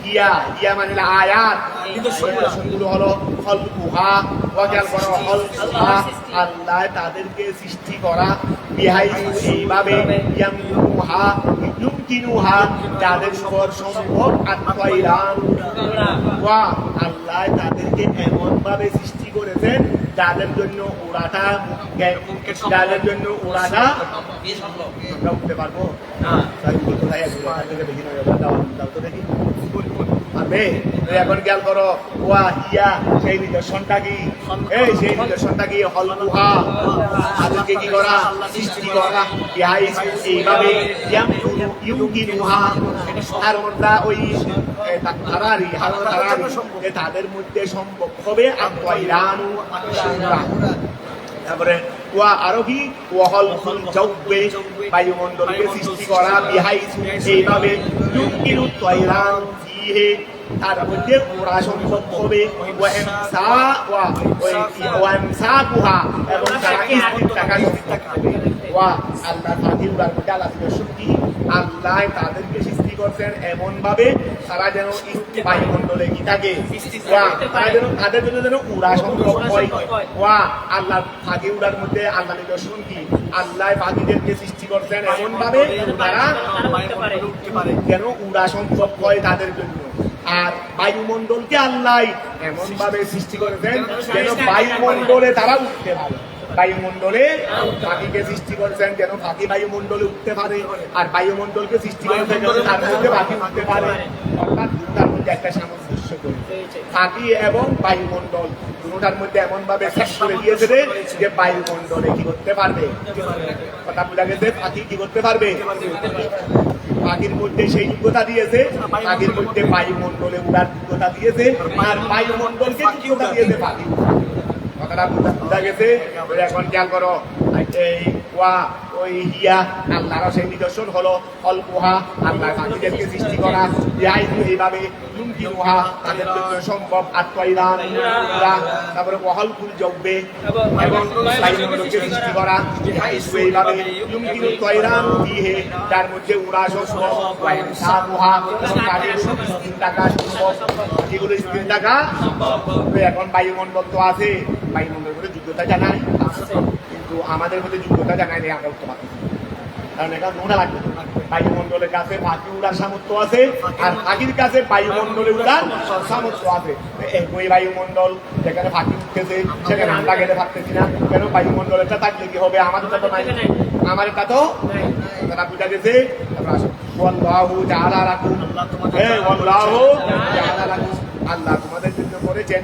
ইয়া মানে আয়াত নিদর্শনগুলো হলো খলকুহা ওয়াকাল করা খলকুহা আল্লাহ তাদেরকে সৃষ্টি করা বিহাই এইভাবে ইয়ামকুহা ইউমকিনুহা তাদের উপর সম্ভব আত্মাইরান ওয়া আল্লাহ তাদেরকে এমন ভাবে সৃষ্টি করেছেন যাদের জন্য ওড়াটা আমরা উঠতে পারবো না তাই বলতে চাই বেশি নয় দাও তো দেখি পারবে? এখন খেয়াল করো ওয়া হিয়া সেই নিদর্শনটা কি? এই সেই নিদর্শনটা কি? হলকুহা তাদেরকে কি করা? সৃষ্টি করা। এইভাবে ইউগিনুহা তার মধ্যে ওই তাদের মধ্যে সম্ভব হবে আত্মাইরানু তারপরে ওয়া আরো কি ওয়াহল জৌবে বায়ুমণ্ডলকে সৃষ্টি করা বিহাইসু এইভাবে ইউকিনু তয়রান ফিহে তার মধ্যে ওরা সম্ভব হবে এবং তারা আল্লাহ ফাতিউরার মধ্যে আল্লাহ শক্তি আল্লাহ তাদেরকে সৃষ্টি করছেন এমন ভাবে তারা যেন বায়ুমণ্ডলে কি থাকে তারা যেন তাদের জন্য যেন উড়া সম্ভব হয়। আল্লাহ ফাতিউরার মধ্যে আল্লাহ নিদর্শন কি আল্লাহ পাখিদেরকে সৃষ্টি করছেন এমন ভাবে তারা যেন উড়া সম্ভব হয় তাদের জন্য। আর বায়ুমণ্ডলকে আল্লাহ এমন ভাবে সৃষ্টি করেছেন যেন বায়ুমণ্ডলে তারা উঠতে পারে। বায়ুমণ্ডলে পাখিকে সৃষ্টি করেছেন যেন পাখি বায়ুমণ্ডলে উঠতে পারে, আর বায়ুমণ্ডলকে সৃষ্টি করেছেন যেন তার মধ্যে পাখি উঠতে পারে। অর্থাৎ দুটার মধ্যে একটা সামঞ্জস্য করে পাখি এবং বায়ুমণ্ডল দুটার মধ্যে এমন ভাবে শেষ করে দিয়েছে যে বায়ুমণ্ডলে কি করতে পারবে। কথা বোঝা গেছে? পাখি কি করতে পারবে? পাখির মধ্যে সেই যোগ্যতা দিয়েছে, পাখির মধ্যে বায়ুমণ্ডলে উড়ার যোগ্যতা দিয়েছে, আর বায়ুমণ্ডলকে যোগ্যতা দিয়েছে পাখি। কথাটা বোঝা গেছে? এখন খেয়াল করো ওই হিয়া আল্লাহর সেই নিদর্শন হলো অল্পহা আল্লাহ পাখিদেরকে সৃষ্টি করা এইভাবে লুমকিনুহা তাদের জন্য সম্ভব আত্মাইরান তারপরে ওয়াহলকুল জব্বে এবং বায়ুমণ্ডলকে সৃষ্টি করা এইভাবে লুমকিনু তয়রান ফিহে যার মধ্যে উড়া সম্ভব ওয়াইনসাবুহা তাদের স্পিন থাকা সম্ভব যেগুলো স্পিন থাকা। এখন বায়ুমণ্ডল তো আছে, বায়ুমণ্ডল করে যোগ্যতা জানাই কিন্তু আমাদের মধ্যে যোগ্যতা জানাই নেই আমরা উঠতে পারছি কারণ এটা নোনা লাগবে। বায়ুমণ্ডলের কাছে পাখি উড়ার সামর্থ্য আছে আর পাখির কাছে বায়ুমণ্ডলে উড়ার সামর্থ্য আছে। ওই বায়ুমণ্ডল যেখানে পাখি উঠতেছে সেখানে আমরা গেলে পারতেছি না কেন? বায়ুমণ্ডলেরটা থাকলে কি হবে? আমাদের তো নাই, আমার এটা তো তারা বুঝা গেছে। আল্লাহ তোমাদের জন্য করেছেন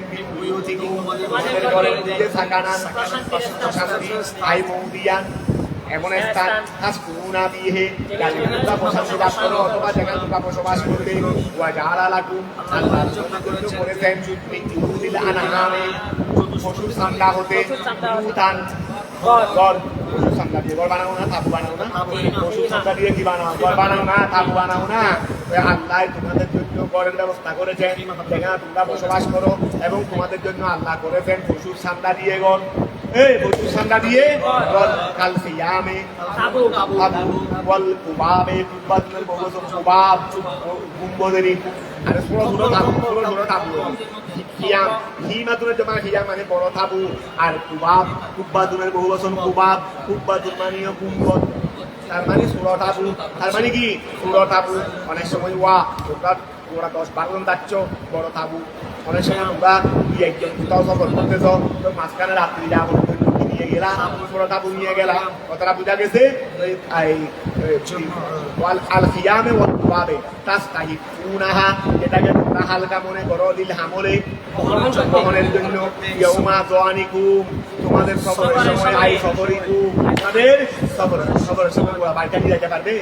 এমন একটা হাসকুনা দিয়ে অথবা যেখানে তোমরা বসবাস করবে করেছেন পশুর সামলা হতে পশুর সামলা দিয়ে ঘর বানাও না, তাবু বানাও না। পশুর সামলা দিয়ে কি বানাও? ঘর বানাও না, তাবু বানাও না। আল্লাহ তোমাদের জন্য ঘরের ব্যবস্থা করেছেন যেখানে তোমরা বসবাস করো এবং তোমাদের জন্য আল্লাহ করেছেন পশুর সামলা দিয়ে ঘর। পশুর সামলা দিয়ে কাল সিয়ামে ওয়াল কুবাবে কুবাদের বহুবচন কুবাব গুম্বদেরই আর ছোট ছোট তাবু হিয়াম হিমাতুনের জমা হিয়াম মানে বড় তাবু আর কুবাব কুব্বাতুনের বহুবচন কুবাব কুব্বাতুর মানে গুম্বদ তার মানে ছোট তাবু। তার মানে কি ছোট তাবু? অনেক সময় ওরা 10-12 জন যাচ্ছ বড় তাবু। অনেক সময় তোমরা একজন কোথাও সফর করতেছ তো মাঝখানে রাত্রি যাবো নিয়ে গেলাম ছোট তাবু নিয়ে গেলাম। কথাটা বোঝা গেছে? এটাকে তোমরা হালকা মনে করো দিল হামলে বহনের জন্য তোমাদের সফরের সময় আই সফরিকুম তোমাদের সফরের সময় বাড়িটা নিয়ে যেতে পারবে?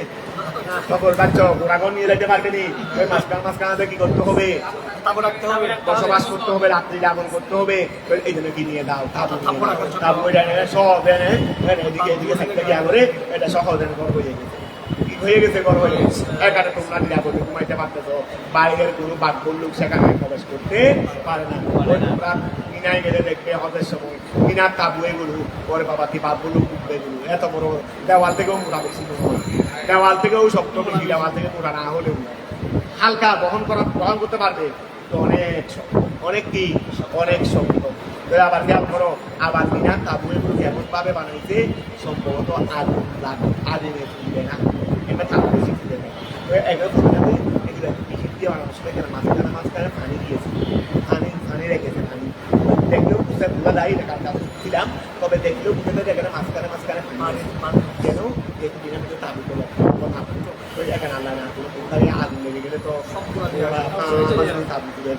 সফর বাচ্চ ঘোড়াঘর নিয়ে যেতে পারবে নি? ওই মাঝখানে কি করতে হবে? বসবাস করতে হবে, রাত্রি যাপন করতে হবে। এই জন্য কি নিয়ে দাও তাবু তাবু সব এদিকে এদিকে থাকতে গিয়া করে এটা সহজে ঘর হয়ে গেছে। কি হয়ে গেছে? ঘর হয়ে গেছে। এখানে তোমরা নিরাপদে ঘুমাইতে পারতেছ, বাইরের কোনো বাঘবল লোক সেখানে প্রবেশ করতে পারে না। তোমরা মিনায় গেলে দেখবে হজের সময় মিনার তাবু এগুলো পরে বাবা কি বাঘগুলো উঠবে এগুলো এত বড় দেওয়াল থেকেও মোটা বেশি, দেওয়াল থেকেও শক্ত বেশি, দেওয়াল থেকে মোটা না হলেও হালকা বহন করতে পারবে। তো অনেক কি অনেক শক্ত। আবার খেয়াল করো আবার মিনার তাবু এগুলো কেমন ভাবে বানাইছে সম্ভবত আগুনে ফুলবে না, এটা তাবু বেশি ফুলে না। এগুলো ফুলবে এগুলো দিয়ে বানানো ছিল। এখানে মাঝখানে পানি দিয়েছে, পানি রেখেছে। পানি দেখলেও বুঝতে বোঝা যায় এটা কারণ ছিলাম, তবে দেখলেও বুঝতে যায় এখানে মাঝখানে পানি যেন দেখি তাবু করে এখানে আল্লাহ না আগুন লেগে লেগে গেলে তো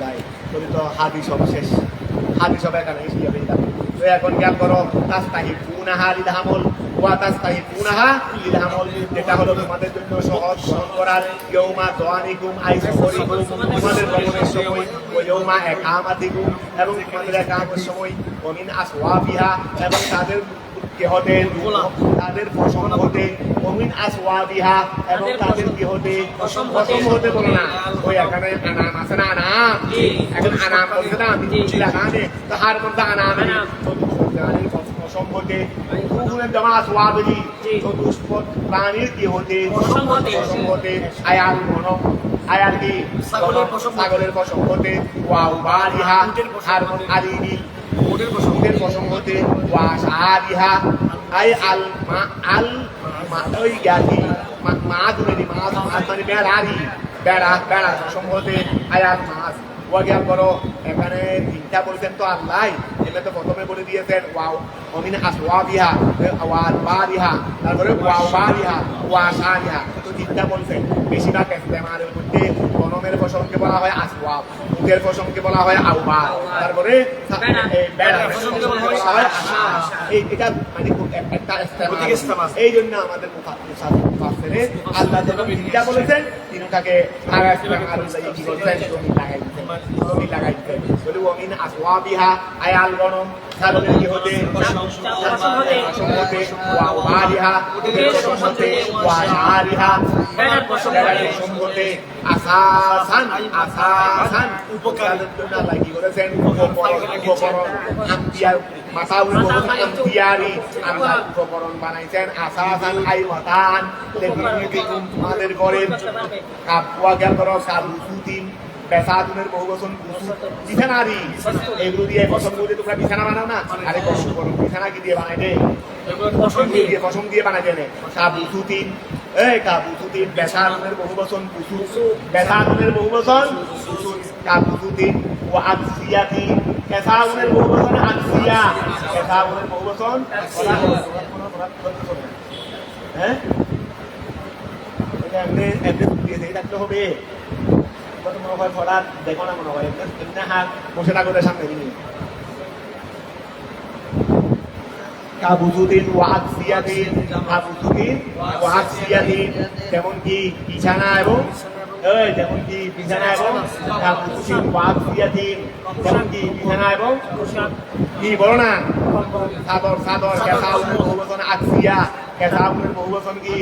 দেয় তো হাদিস সব শেষ, হাদিস সব এখানে তো এখন খেয়াল করো তাস্তাহিবুনাহা লিলহামল ওয়া তাস্তাহিবুনাহা লিলহামল, যেটা হলো তোমাদের জন্য সহজ গ্রহণ করার, ইয়াউমা দানিকুম আই সফরিকুম, তোমাদের ভ্রমণের সময়, ওয়া ইয়াউমা ইকামাতিকুম, এবং তোমাদের ইকামাতের সময়, ওয়া মিন আসওয়াবিহা, এবং তাদের গৃহতে তাদের পশম হতে, ওমিন আসওয়াবিহা, এবং তাদের গৃহতে পশম হতে বলো না, ওই এখানে আনাম আছে না, আনাম এখন আনাম বলছে না, লাগানে তো হার মধ্যে আনাম পশম হতে, দুগুণের জমা আসওয়াবি চতুষ্পদ প্রাণীর গৃহতে পশম হতে, আয়াল মনম আয়াল কি ছাগলের পশম হতে, ওয়াও বারিহা আর আলিবি উটের পশম হতে, ওয়া শারিহা আই আল মা ওই গাতি মা দুনেরি মা মানে বেড়ারি বেড়া পশম হতে, আয়াত মাছ। ওয়া জ্ঞান করো এখানে তিনটা বলছেন তো আল্লাহ, এখানে তো প্রথমে বলে দিয়েছেন ওয়াও অমিন আসওয়াবিহা ওয়াল বারিহা, তারপরে ওয়াও বারিহা ওয়া শারিহা, তো তিনটা বলছেন। বেশিরভাগ ইস্তেমালের মধ্যে গণমের পশমকে বলা হয় আসওয়াব, উটের পশমকে বলা হয় আউবার, তারপরে বেড়ার পশমকে বলা হয় আশা। এটা মানে একটা ইস্তেমাল। এই জন্য আমাদের মুফাসসিরে আল্লাহ যখন তিনটা বলেছেন তিনটাকে আরো ইস্তেমাল কি বলছেন জমি লাগাই দিতেন বলে ওমিন আসওয়াবিহা আয়াল গণম ছাগলের কি হতে পশম হতে, ওয়া বারিহা উটের পশম হতে, ওয়া শারিহা বেড়ার পশম হতে, আসাসান উপকারের জন্য আল্লাহ কি করেছেন উপকরণ আম্বিয়ার মাথা আম্বিয়ারি আল্লাহ উপকরণ বানাইছেন, আসাসান আই মাতান লেবিকুম তোমাদের ঘরের কাপওয়া জ্ঞান করো সাবুসুদিন বেসাদুনের বহু বচন বিছানারি, এগুলো দিয়ে পশমগুলো তোমরা বিছানা বানাও না, আরে গরম বিছানা কি দিয়ে বানাই দে, পশম দিয়ে বানাই দেয় কাবুসুদিন কাবুসুদিন বেসাদুনের বহু বচন বেসাদুনের বহু বচন কাবুসুদিন, ও আকসিয়াতি কেসাউনের বহু বচন আকসিয়া, কেসাউনের বহু বচন হ্যাঁ এমনি দিয়ে থাকতে হবে। মনে হয় ফলার দেখো না, মনে হয় এমনি হাত বসে থাকতে সামনে দিন কাবুজুদ্দিন ওয়াকসিয়াদিন কাবুজুদ্দিন ওয়াকসিয়াদিন, যেমন কি বিছানা এবং যেমন কি বিছানা এবং কাবুজুদ্দিন ওয়াকসিয়াদিন, যেমন কি বিছানা এবং কি বলো না চাদর কেসাউনের বহুবচন আকসিয়া, কেসাউনের বহুবচন কি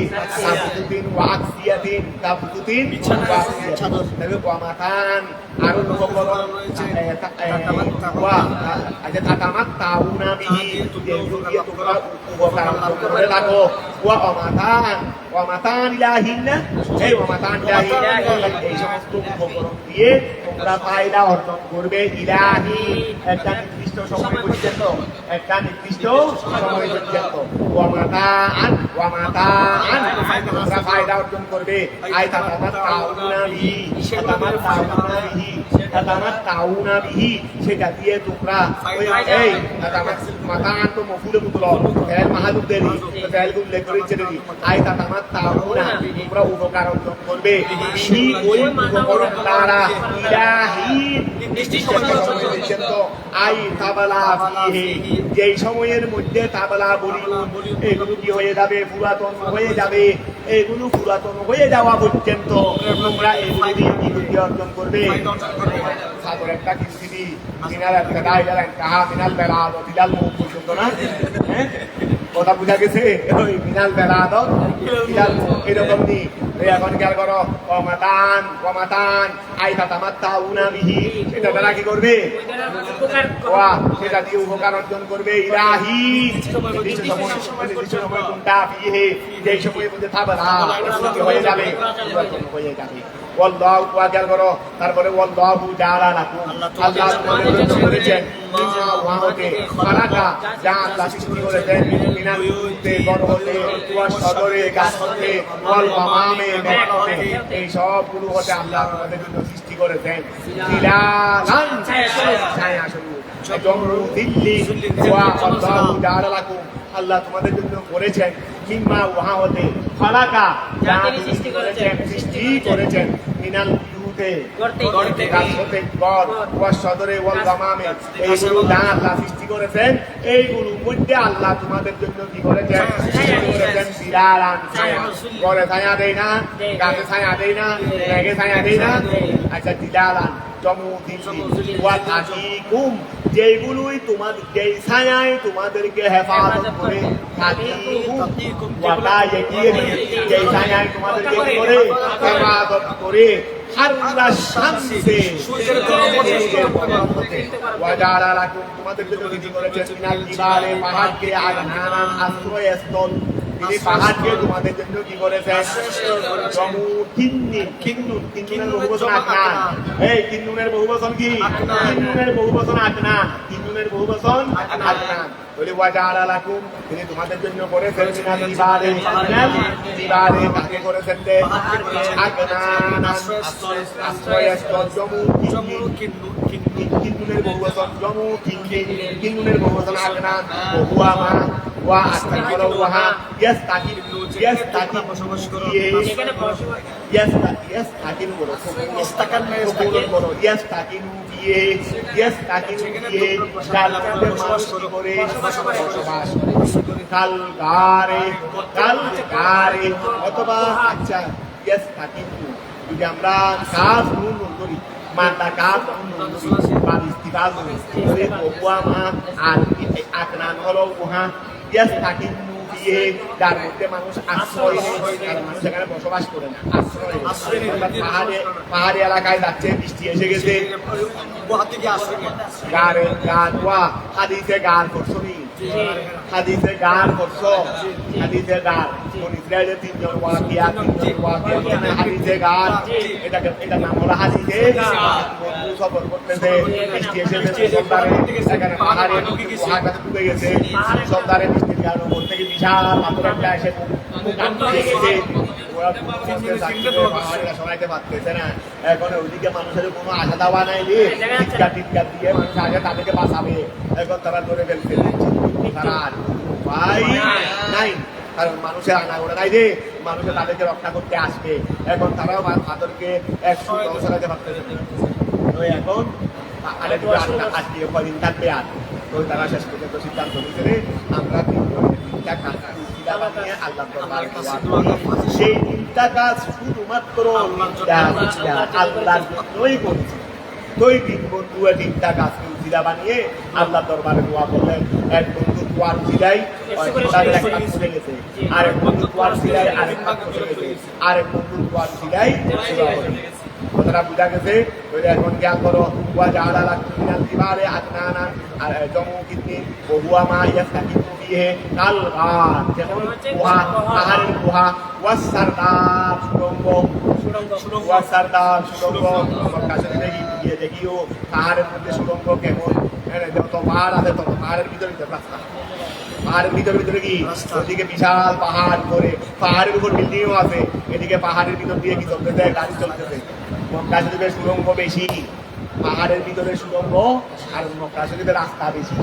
কাবুজুদ্দিন ওয়াকসিয়াদিন, কাবুজুদ্দিন ওয়াকসিয়াদিন, ওয়ামাতান আরো উপকরণ তাতামাত্তাউনা বিহি, যেগুলো দিয়ে তোমরা উপকার করে থাকো, ওয়ামাতান ইলাহিন্না ওয়ামাতান ইলাহিন্না, এই সমস্ত উপকরণ দিয়ে তোমরা ফায়দা অর্জন করবে, ইলাহি একটা নির্দিষ্ট সময় পর্যন্ত, একটা নির্দিষ্ট সময় পর্যন্ত, ওয়ামাতান তোমরা ফায়দা অর্জন করবে, আই তাতামাত্তাউনা বিহি সেটা দিয়ে তোমরা এই মাতান তো মফুলে মুতলব ফেল মাহাদুদ্দেরি ফেলগুলো উল্লেখ করেছে দেরি, আই তাতামাত্তাউনা তোমরা উপকার অর্জন করবে, বিহি ওই উপকরণ দ্বারা ইলাহি নির্দিষ্ট সময় পর্যন্ত, আই তাবালা ফিহি যেই সময়ের মধ্যে তাবালা বলি এগুলো কি হয়ে যাবে পুরাতন হয়ে যাবে, এগুলো পুরাতন হয়ে যাওয়া পর্যন্ত তোমরা এগুলো দিয়ে কি অর্জন করবে। সাদর একটা কিস্তি মিনাল কাদাই জানেন কাহা মিনাল বেলাদ দিলাল মুখ পর্যন্ত না, হ্যাঁ কথা বুঝা গেছে, ওই মিনাল বেলাদ দিলাল মুখ এরকম নি। এখন খেয়াল করো ওয়ামাতান আই তাতামাত্তাউনা বিহি, এটা দ্বারা কি করবে ওয়া সেটা দিয়ে উপকার অর্জন করবে, ইলাহি নির্দিষ্ট সময় কোনটা ফিহি যেই সময়ের মধ্যে তাবালা হয়ে যাবে হয়ে যাবে। ওয়াল্লাহু ওয়া খেয়াল করো তারপরে ওয়াল্লাহু জাআলা লাকুম আল্লাহ তোমাদের জন্য করেছেন ওয়া হতে ফারাকা যা আল্লাহ সৃষ্টি করেছেন মিনাল উতে বড় হতে ওয়া সদরে গাছ হতে ওয়াল মামামে মেঘতে, এই সবগুলো হতে আল্লাহ তোমাদের জন্য সৃষ্টি করেছেন, জিলালান ছায়া স্বরূপ দিল্লি ওয়া আল্লাহু জাআলা লাকুম আল্লাহ তোমাদের জন্য করেছেন মিম্মা ওয়া হতে খালাকা যা তিনি সৃষ্টি করেছেন মিনাল বিরুদ্ধে গাছ হতে ঘর ওয়াস সদরে ওয়াল গামামে এইগুলো যা আল্লাহ সৃষ্টি করেছেন এইগুলোর মধ্যে আল্লাহ তোমাদের জন্য কি করেছেন বিরারান ঘরে ছায়া দেয় না, গাছে ছায়া দেয় না, ব্যাগে ছায়া দেয় না। আচ্ছা দিলালান যেগুলোই তোমাদের যেই ছায়ায় তোমাদেরকে হেফাজত করে যেই ছায়ায় তোমাদেরকে করে হেফাজত করে তোমাদের জন্য বিধি করেছেন পাহাড়কে আশ্রয়স্থল। তিনি পাহাড়কে তোমাদের জন্য কি করেছেন কিন্নুনের বহুবচন আকনান। এই কিন্নুনের বহুবচন কি? কিন্নুনের বহুবচন আকনান। কিন্নুনের বহুবচন আকনান। বলে ওয়াজাআলা লাকুম তিনি তোমাদের জন্য করেছেন মিনাল জিবালে কাকে করেছেন রে আকনান আশ্রয়স্থল। কিন্নুনের বহুবচন জমু কিন্নুনের বহুবচন আকনান ওহুয়ামা ওয়া আস্তান করো ওহা ইয়াস্তাকিন বসবাস করো এখানে বসবাস ইয়াস্তাকিন করো ইস্তাকান করো ইয়াস্তাকিন কালকে বসবাস করে কাল গারে অথবা আচ্ছা ইয়াস্তাকিন যদি আমরা কাজ নুন করি মাতা কাজ বা ইস্তিকাল করে ওহুয়ামা আর আকনান হলো ওহা যার মধ্যে মানুষ আশ্রয় নেই, মানুষ এখানে বসবাস করে না, আশ্রয় পাহাড়ি এলাকায় যাচ্ছে, বৃষ্টি এসে গেছে, হাদিসে গান করছো নি, হাদিসে গান করছো, হাদিসে গান ইসরায়েলের তিনজন ওয়াকিয়া হাদিসে গান এটা নাম হলো হাদিসে বন্ধু সফর করতেছে, বৃষ্টি এসে এখানে পাহাড়ে গুহাটাতে ডুবে গেছে, সন্ধ্যারে বৃষ্টির কারণে ওপর থেকে বিশাল পাথর একটা এসে সবাইকে পারতেছে না। এখন ওইদিকে মানুষের কোনো আশা দেওয়া নাই, টিটকার দিয়ে মানুষ আগে তাদেরকে বাঁচাবে, এখন তারা ধরে ফেলছে, তারা আর উপায় নাই, কারণ মানুষের আনাগোড়া নাই যে মানুষে তাদেরকে রক্ষা করতে আসবে, এখন তারাও পাথরকে একশো সরাতে পারতেছে। তো এখন আজকে কদিন থাকবে আর তো তারা শেষ পর্যন্ত সিদ্ধান্ত নিতে আমরা সেই তিনটা কাজ শুধুমাত্র আল্লাহর জন্যই করছি। দুই তিন বন্ধু তিনটা কাজ উজিলা বানিয়ে আল্লাহ দরবারে দোয়া করলেন। এক বন্ধু কুয়ার উজিলাই চলে গেছে, আরেক বন্ধু কুয়ার উজিলাই আরেক পাক চলে গেছে, আরেক বন্ধু কুয়ার উজিলাই কথাটা বুঝা গেছে। এখন জ্ঞান করো ওয়াজাআলা লাকুম মিনাল জিবালি আকনানা জমু কিতনি ওহুয়া মা ইয়াস্তাকিনু ফিহি কাল গার, যেমন গুহা, পাহাড়ের গুহা, ওয়াসারদার সুড়ঙ্গ, ওয়াসারদার সুড়ঙ্গ। মক্কা শরীফে গিয়ে দেখিও পাহাড়ের মধ্যে সুড়ঙ্গ কেমন, যত পাহাড় আছে তত পাহাড়ের ভিতরে রাস্তা, পাহাড়ের ভিতরে কি ওদিকে বিশাল পাহাড় করে, পাহাড়ের উপর বিল্ডিংও আছে, এদিকে পাহাড়ের ভিতর দিয়ে কি চলতেছে, গাড়ি চলতেছে। মক্কা শরীফের সুড়ঙ্গ বেশি, পাহাড়ের ভিতরে সুড়ঙ্গ, আর মক্কা শরীফের রাস্তা বেশি,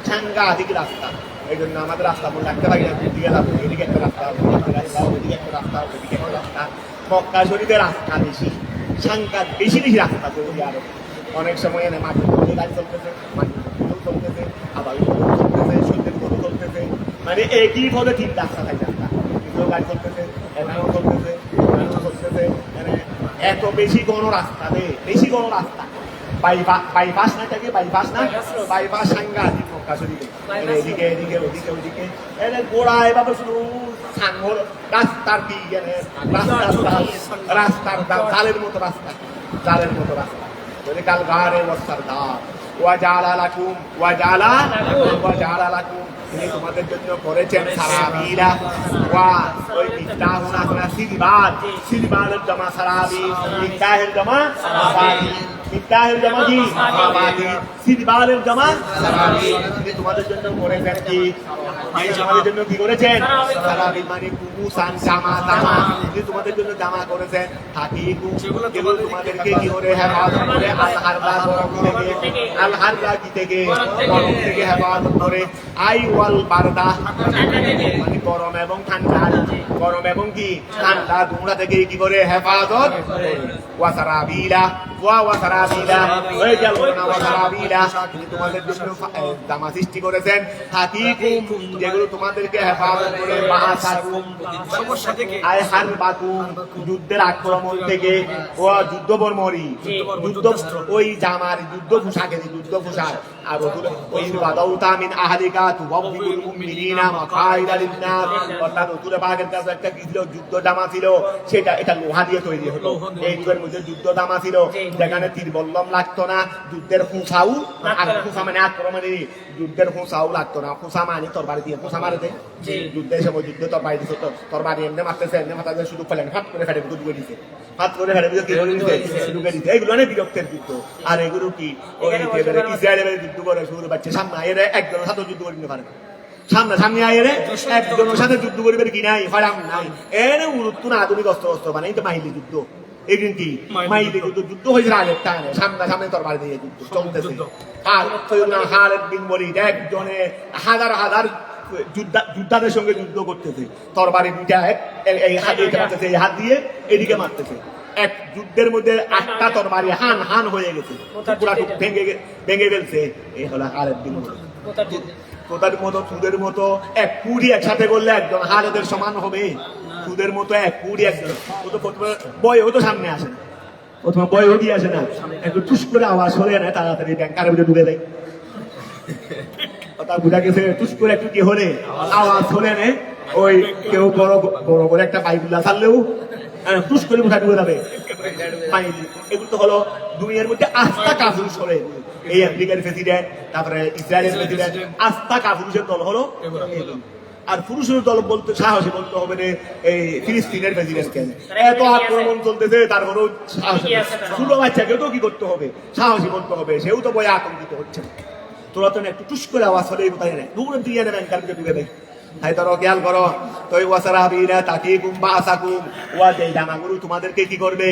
সাংঘাতিক রাস্তা। এই জন্য আমাদের রাস্তা মনে রাখতে পারি না, দিকে যাবো, এদিকে একটা রাস্তা, ওইদিকে একটা রাস্তা, ওইদিকে একটা রাস্তা। মক্কা শরীফের রাস্তা বেশি, সাংঘাতিক বেশি রাস্তা চলছে। আরো অনেক সময় এনে মাটির উপরে গাড়ি চলতেছে, মাটির উপরেও চলতেছে, আবার উপরেও চলতেছে, সূর্যের উপরেও চলতেছে, মানে একই পদে ঠিক রাস্তা থাকে, রাস্তা এদিকেও গাড়ি চলতেছে, এখানেও চলতেছে, এখানেও চলতেছে, মানে এত বেশি কোনো রাস্তা নেই, বেশি কোনো রাস্তা। বাইপাস না থাকে, বাইপাস না, বাইপাস সাংঘাতিক মক্কা শরীফে, এদিকে এদিকে ওদিকে ওদিকে এনে গোড়া এভাবে শুধু সাঙ্গর রাস্তার দিকে, রাস্তার জালের মতো রাস্তা, জালের মতো রাস্তা। কাল গারে ওয়াসারদার ওয়াজাআলা লাকুম তিনি তোমাদের জন্য করেছেন সারাবিলা ওয়া ওই মিফতাহুন আপনারা সিলবালের জমা সারাবি, মিফতাহের জমা সারাবি, মিফতাহের জমা কি সারাবি, সিলবালের জমা সারাবি। তিনি তোমাদের জন্য করেছেন কি, তোমাদের জন্য কি করেছেন সারাবি, মানে কুমুসান জামা, জামা তিনি তোমাদের জন্য জামা করেছেন, হাকিকু যেগুলো তোমাদেরকে কি করে হেফাজত করে, আল হাররা গরম থেকে, আল হাররা কি থেকে, গরম থেকে হেফাজত করে, আই ওয়াল বারদা, মানে গরম এবং ঠান্ডা, গরম এবং কি ঠান্ডা তোমরা থেকে কি করে হেফাজত, ওয়াসারাবিলা ওয়াসারাবিলা, ওই গেল না ওয়াসারাবিলা, তিনি তোমাদের জন্য জামা সৃষ্টি করেছেন, তাকিকুম যেগুলো তোমাদেরকে হেফাজত করে, বাসাকুম সমস্যা থেকে, আয় হারবাকুম যুদ্ধের আক্রমণ থেকে, ও যুদ্ধ বর্মরি যুদ্ধ ওই জামার যুদ্ধ পোশাক, যুদ্ধ পোশাক, আর ওই ওয়াদাউতা মিন আহলিকা তুওয়াব্বিউল মুমিনিনা মাকাইদা লিন-নাস, অর্থাৎ রাসূল পাকের কাছে একটা কি ছিল, যুদ্ধ জামা ছিল, সেটা এটা লোহা দিয়ে তৈরি হতো। এই যুগের মধ্যে যুদ্ধ জামা ছিল যেখানে তীর বল্লম লাগতো না, যুদ্ধের খুঁসাও, আর খুঁসা মানে আক্রমণের, যুদ্ধের খুঁসাও লাগতো না, খুঁসা মানে তরবারি দিয়ে খুঁসা মারে দেয়, যুদ্ধের সময় যুদ্ধ তরবারি দিত, তরবারি এমনি মারতেছে, এমনি মারতে শুধু ফেলেন, হাত করে ফেলে ঢুকে দিতে, হাত করে ফেলে কি করে দিতে, ঢুকে দিতে। এইগুলো অনেক বিরক্তের যুদ্ধ। আর এগুলো কি ওই ইসরায়েলের যুদ্ধ করে শুরু বাচ্চা সামনে এরা একজনের সাথে যুদ্ধ করতে পারে, সামনে সামনে আইরে একজনের সাথে যুদ্ধ করিবে কি নাই, হরাম নাই, এর উড়ুত্তু না আধুনিক অস্ত্র অস্ত্র মানে তো মাইলি যুদ্ধ, এগুলো কি মাইলি যুদ্ধ, যুদ্ধ হয়েছে আগের টানে, সামনে সামনে তরবারি দিয়ে যুদ্ধ চলতেছে। আর খালিদ বিন ওয়ালিদ একজনে হাজার হাজার যোদ্ধাদের সঙ্গে যুদ্ধ করতেছে, তরবারি দুইটা এই হাত দিয়ে মারতেছে, এই হাত দিয়ে এদিকে মারতেছে, এক যুদ্ধের মধ্যে 8টা তরবারি হান হান হয়ে গেছে, পুরা ভেঙে ফেলছে। এই হলো খালিদ বিন ওয়ালিদ। কোথার মতো সুদের মতো এক কুড়ি একসাথে করলে একজন খালিদের সমান হবে? সুদের মতো এক কুড়ি একজন, ও তো প্রথমে বয় ও তো সামনে আসে না, প্রথমে বয় ও দিয়ে আসে না, একটু টুস করে আওয়াজ হলে না তাড়াতাড়ি ব্যাংকারের ভিতরে ঢুকে দেয়, কথা বুঝা গেছে? টুস করে একটু কি হলে আওয়াজ হলে না, ওই কেউ বড় বড় করে একটা বাইবুল্লাহ ছাড়লেও টুস করে মুখা ঢুকে যাবে। এগুলো তো হলো দুনিয়ার মধ্যে আস্থা কাফুরুষ হলে, এই আমেরিকার প্রেসিডেন্ট, তারপরে ইসরায়েলের প্রেসিডেন্ট, আস্থা কাফুরুষের দল হলো। আর পুরুষের দল বলতে সাহসী বলতে হবে না এই ফিলিস্তিনের প্রেসিডেন্টকে, এত আক্রমণ চলতেছে তারপরেও ছোট বাচ্চাকেও তো কি করতে হবে, সাহসী বলতে হবে, সেও তো বয়ে আতঙ্কিত হচ্ছে। তোরা তো একটু টুস করে আওয়াজ হলে কোথায় নেই দূরে দিয়ে নেবেন, কার ভিতরে ঢুকে দেয়। তাই ধরো খেয়াল করো, তো ওয়াসারাবিলা তাকিকুম বাসাকুম, ওয়া দেই জামাগুলো তোমাদেরকে কি করবে,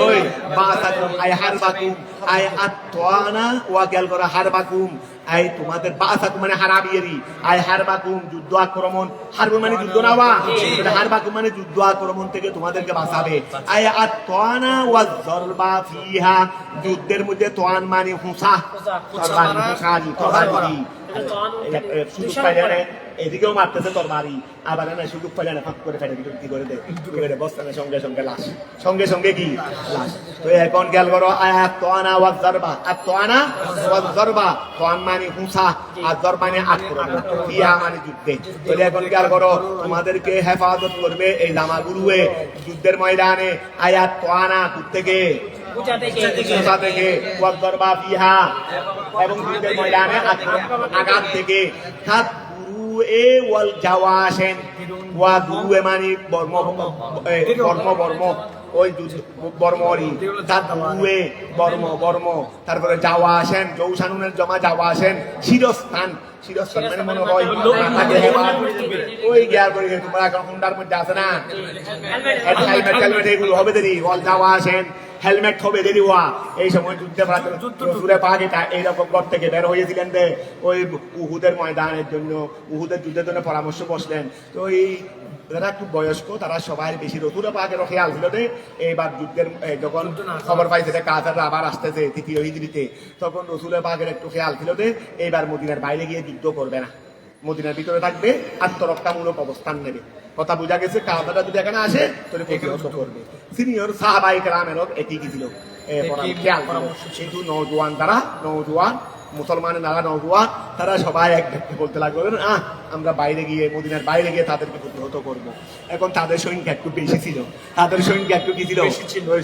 ওই বাসাকুম আই হারবাকুম আই আতওয়ানা, ওয়া খেয়াল করো হারবাকুম আই তোমাদের, বাসাকুম মানে হারাবিয়েরি, আই হারবাকুম যুদ্ধ আক্রমণ, হারব মানে যুদ্ধ না, ওয়া হারবাকুম মানে যুদ্ধ আক্রমণ থেকে তোমাদেরকে বাঁচাবে, আই আতওয়ানা ওয়া যরবা ফিহা যুদ্ধের মধ্যে, তোয়ান মানে হুসা, তরবারি হুসাজি তরবারি, সুযোগ পাইলে এদিকেও মারতেছে তরবারি, আবার না সুযোগ পাইলে না ফাঁক করে ফেলে কি করে দেয়, বস্তানের সঙ্গে সঙ্গে লাশ, সঙ্গে সঙ্গে কি লাশ। তো এখন খেয়াল করো, আতওয়ানা ওয়া যরবা, আতওয়ানা ওয়া যরবা, তোয়ান মানে হুসা আর যর মানে আক্রমণ, ফিহা মানে যুদ্ধে। তো এখন খেয়াল করো, তোমাদেরকে হেফাজত করবে এই জামাগুলোয়ে যুদ্ধের ময়দানে, আয়াত তোয়ানা থেকে এবং যুদ্ধের ময়দানে আঘাত থেকে, মানে বর্ম বর্ম ওই বর্মরি, বর্ম বর্ম, তারপরে যাওয়া আসেন, জৌসানুনের জমা যাওয়া আসেন, শিরস্থান, শিরস্থান মানে মনে হয় ওই গিয়ার করে তোমরা এখন হুন্ডার মধ্যে আছে না, হেলমেট হেলমেট এগুলো হবে দেরি, যাওয়া আসেন হেলমেট হবে দেরি হওয়া। এই সময় যুদ্ধে সুরে পাকে এইরকম ঘর থেকে বের হয়েছিলেন যে ওই উহুদের ময়দানের জন্য, উহুদের যুদ্ধের জন্য পরামর্শ বসলেন। তো এই যারা একটু বয়স্ক তারা সবাই বেশি রসুল পাকেরও খেয়াল ছিল যে এইবার যুদ্ধের যখন খবর পাইছে যে কাফেররা আবার আসতেছে তৃতীয় হিজরিতে, তখন রসুল পাকের একটু খেয়াল ছিল যে এইবার মদিনার বাইরে গিয়ে যুদ্ধ করবে না, মদিনার ভিতরে থাকবে, আত্মরক্ষামূলক অবস্থান নেবে। কথা বোঝা গেছে? কাফেররা যদি এখানে আসে তাহলে প্রতিহত করবে। সিনিয়র সাহাবায়ে কেরামেরও একই কি ছিল খেয়াল, কিন্তু নওজোয়ান তারা, নওজোয়ান মুসলমানের নারা নওজোয়ান তারা সবাই এক ব্যক্তি বলতে লাগলো, আমরা বাইরে গিয়ে মদিনার বাইরে গিয়ে তাদেরকে প্রতিহত করবো। এখন তাদের সংখ্যা একটু বেশি ছিল, তাদের সংখ্যা একটু কি ছিল,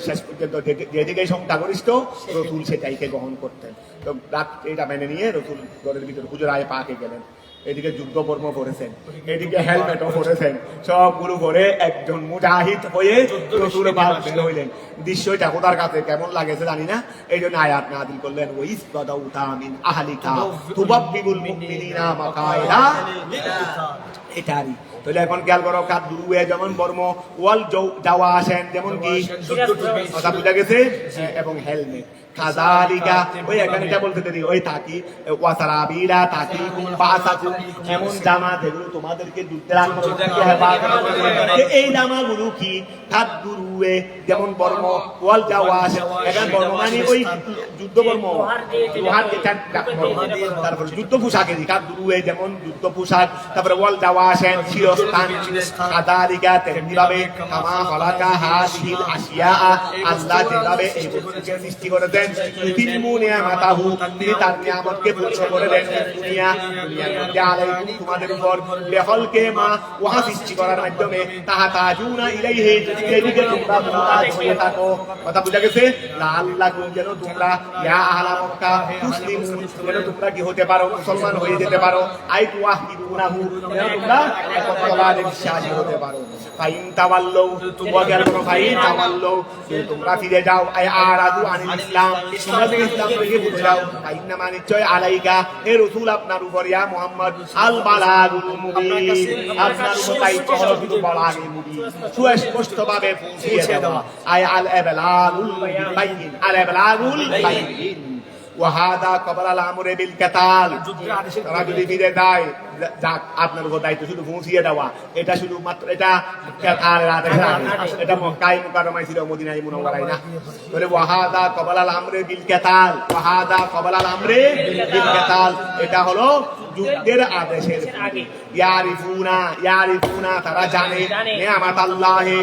শেষ পর্যন্ত যেদিকে সংখ্যাগরিষ্ঠ রসুল সেটাইকে গ্রহণ করতেন। তো রাত এটা মেনে নিয়ে রসুল ঘরের ভিতরে হুজুরায়ে পাকে গেলেন, এদিকে যুদ্ধ কর্ম করেছেন, এদিকে হেলমেটও পরেছেন, সবগুলো করে একজন মুজাহিদ হয়ে রসুলের পাক বের হইলেন। দৃশ্যটা খোদার কাছে কেমন লাগেছে জানি না, এই জন্য আয়াত নাযিল করলেন, ওয়াইস বাদাউতা মিন আহলিকা তুবাব্বিবুল মুমিনিনা মাকাইদা, এটারই। তাহলে এখন খেয়াল করো, কাদুয়ে যেমন বর্ম, ওয়াল যাওয়া আসেন যেমন কি কথা বুঝা গেছে, এবং হেলমেট। কাযালিকা ওই এখানে এটা বলতে দেরি ওই তাকি ওয়াসারাবিলা তাকি বাসাকুম এমন জামা যেগুলো তোমাদেরকে যুদ্ধের আক্রমণ থেকে হেফাজত করবে এই জামাগুলো কি তাদুরুয়ে যেমন বর্ম ওয়াল জাওয়াস এখানে বর্ম মানে ওই যুদ্ধ বর্ম লোহার যেটা তারপরে যুদ্ধ পোশাকে তাদুরুয়ে যেমন যুদ্ধ পোশাক তারপরে ওয়াল জাওয়াস শিরস্থান কাযালিকা তেমনিভাবে কামা খালাকা হাযিহিল আশিয়া আল্লাহ যেভাবে এই বস্তুকে সৃষ্টি করেছেন ইতিমু নিয়ামাতাহু তিনি তার নিয়ামতকে পূর্ণ করে দেন দুনিয়ার মধ্যে আলাইকুম তোমাদের উপর বেহলকে মা ওহা সৃষ্টি করার মাধ্যমে তাহাতাজুনা ইলাইহি এদিকে তোমরা মুরাদ হয়ে থাকো কথা বুঝা গেছে লাআল্লাকুম যেন তোমরা ইয়া আহলা মক্কা মুসলিমুন যেন তোমরা কি হতে পারো মুসলমান হয়ে যেতে পারো আই তুওয়াহিদুনাহু যেন তোমরা একত্ববাদে বিশ্বাসী হতে পারো ফাইন তাওয়াল্লু তোমরা গেল ফাইন তাওয়াল্লু তোমরা ফিরে যাও আই আরাদু আনিল ইসলাম তোমরা যদি ইসলাম থেকে ঘুরে যাও ফাইন্না নিশ্চয় আলাইকা হে রাসূল আপনার উপর ইয়া মুহাম্মদ আল বালাগুল মুবিন আপনার উপর দায়িত্ব হলো শুধু বালাগুল মুবিন সুস্পষ্টভাবে পৌঁছিয়ে দেওয়া আই আল ইবলাগুল বাইয়িন আল ইবলাগুল বাইয়িন ওয়াহাদা কবলাল আমরে বিল কাতাল তারা যদি ফিরে যায় যাক আপনার উপর দায়িত্ব শুধু পৌঁছিয়ে দেওয়া এটা শুধু মাত্র এটা আর এটা মক্কায় মুকাররমায় ছিল মদিনায় মুনাওয়ারায় না বলে ওয়াহাদা কবলাল আমরে বিল কাতাল ওয়াহাদা কবলাল আমরে বিল কাতাল এটা হলো যুদ্ধের আদেশের ইয়ারিফুনা তারা জানে নিয়ামত আল্লাহে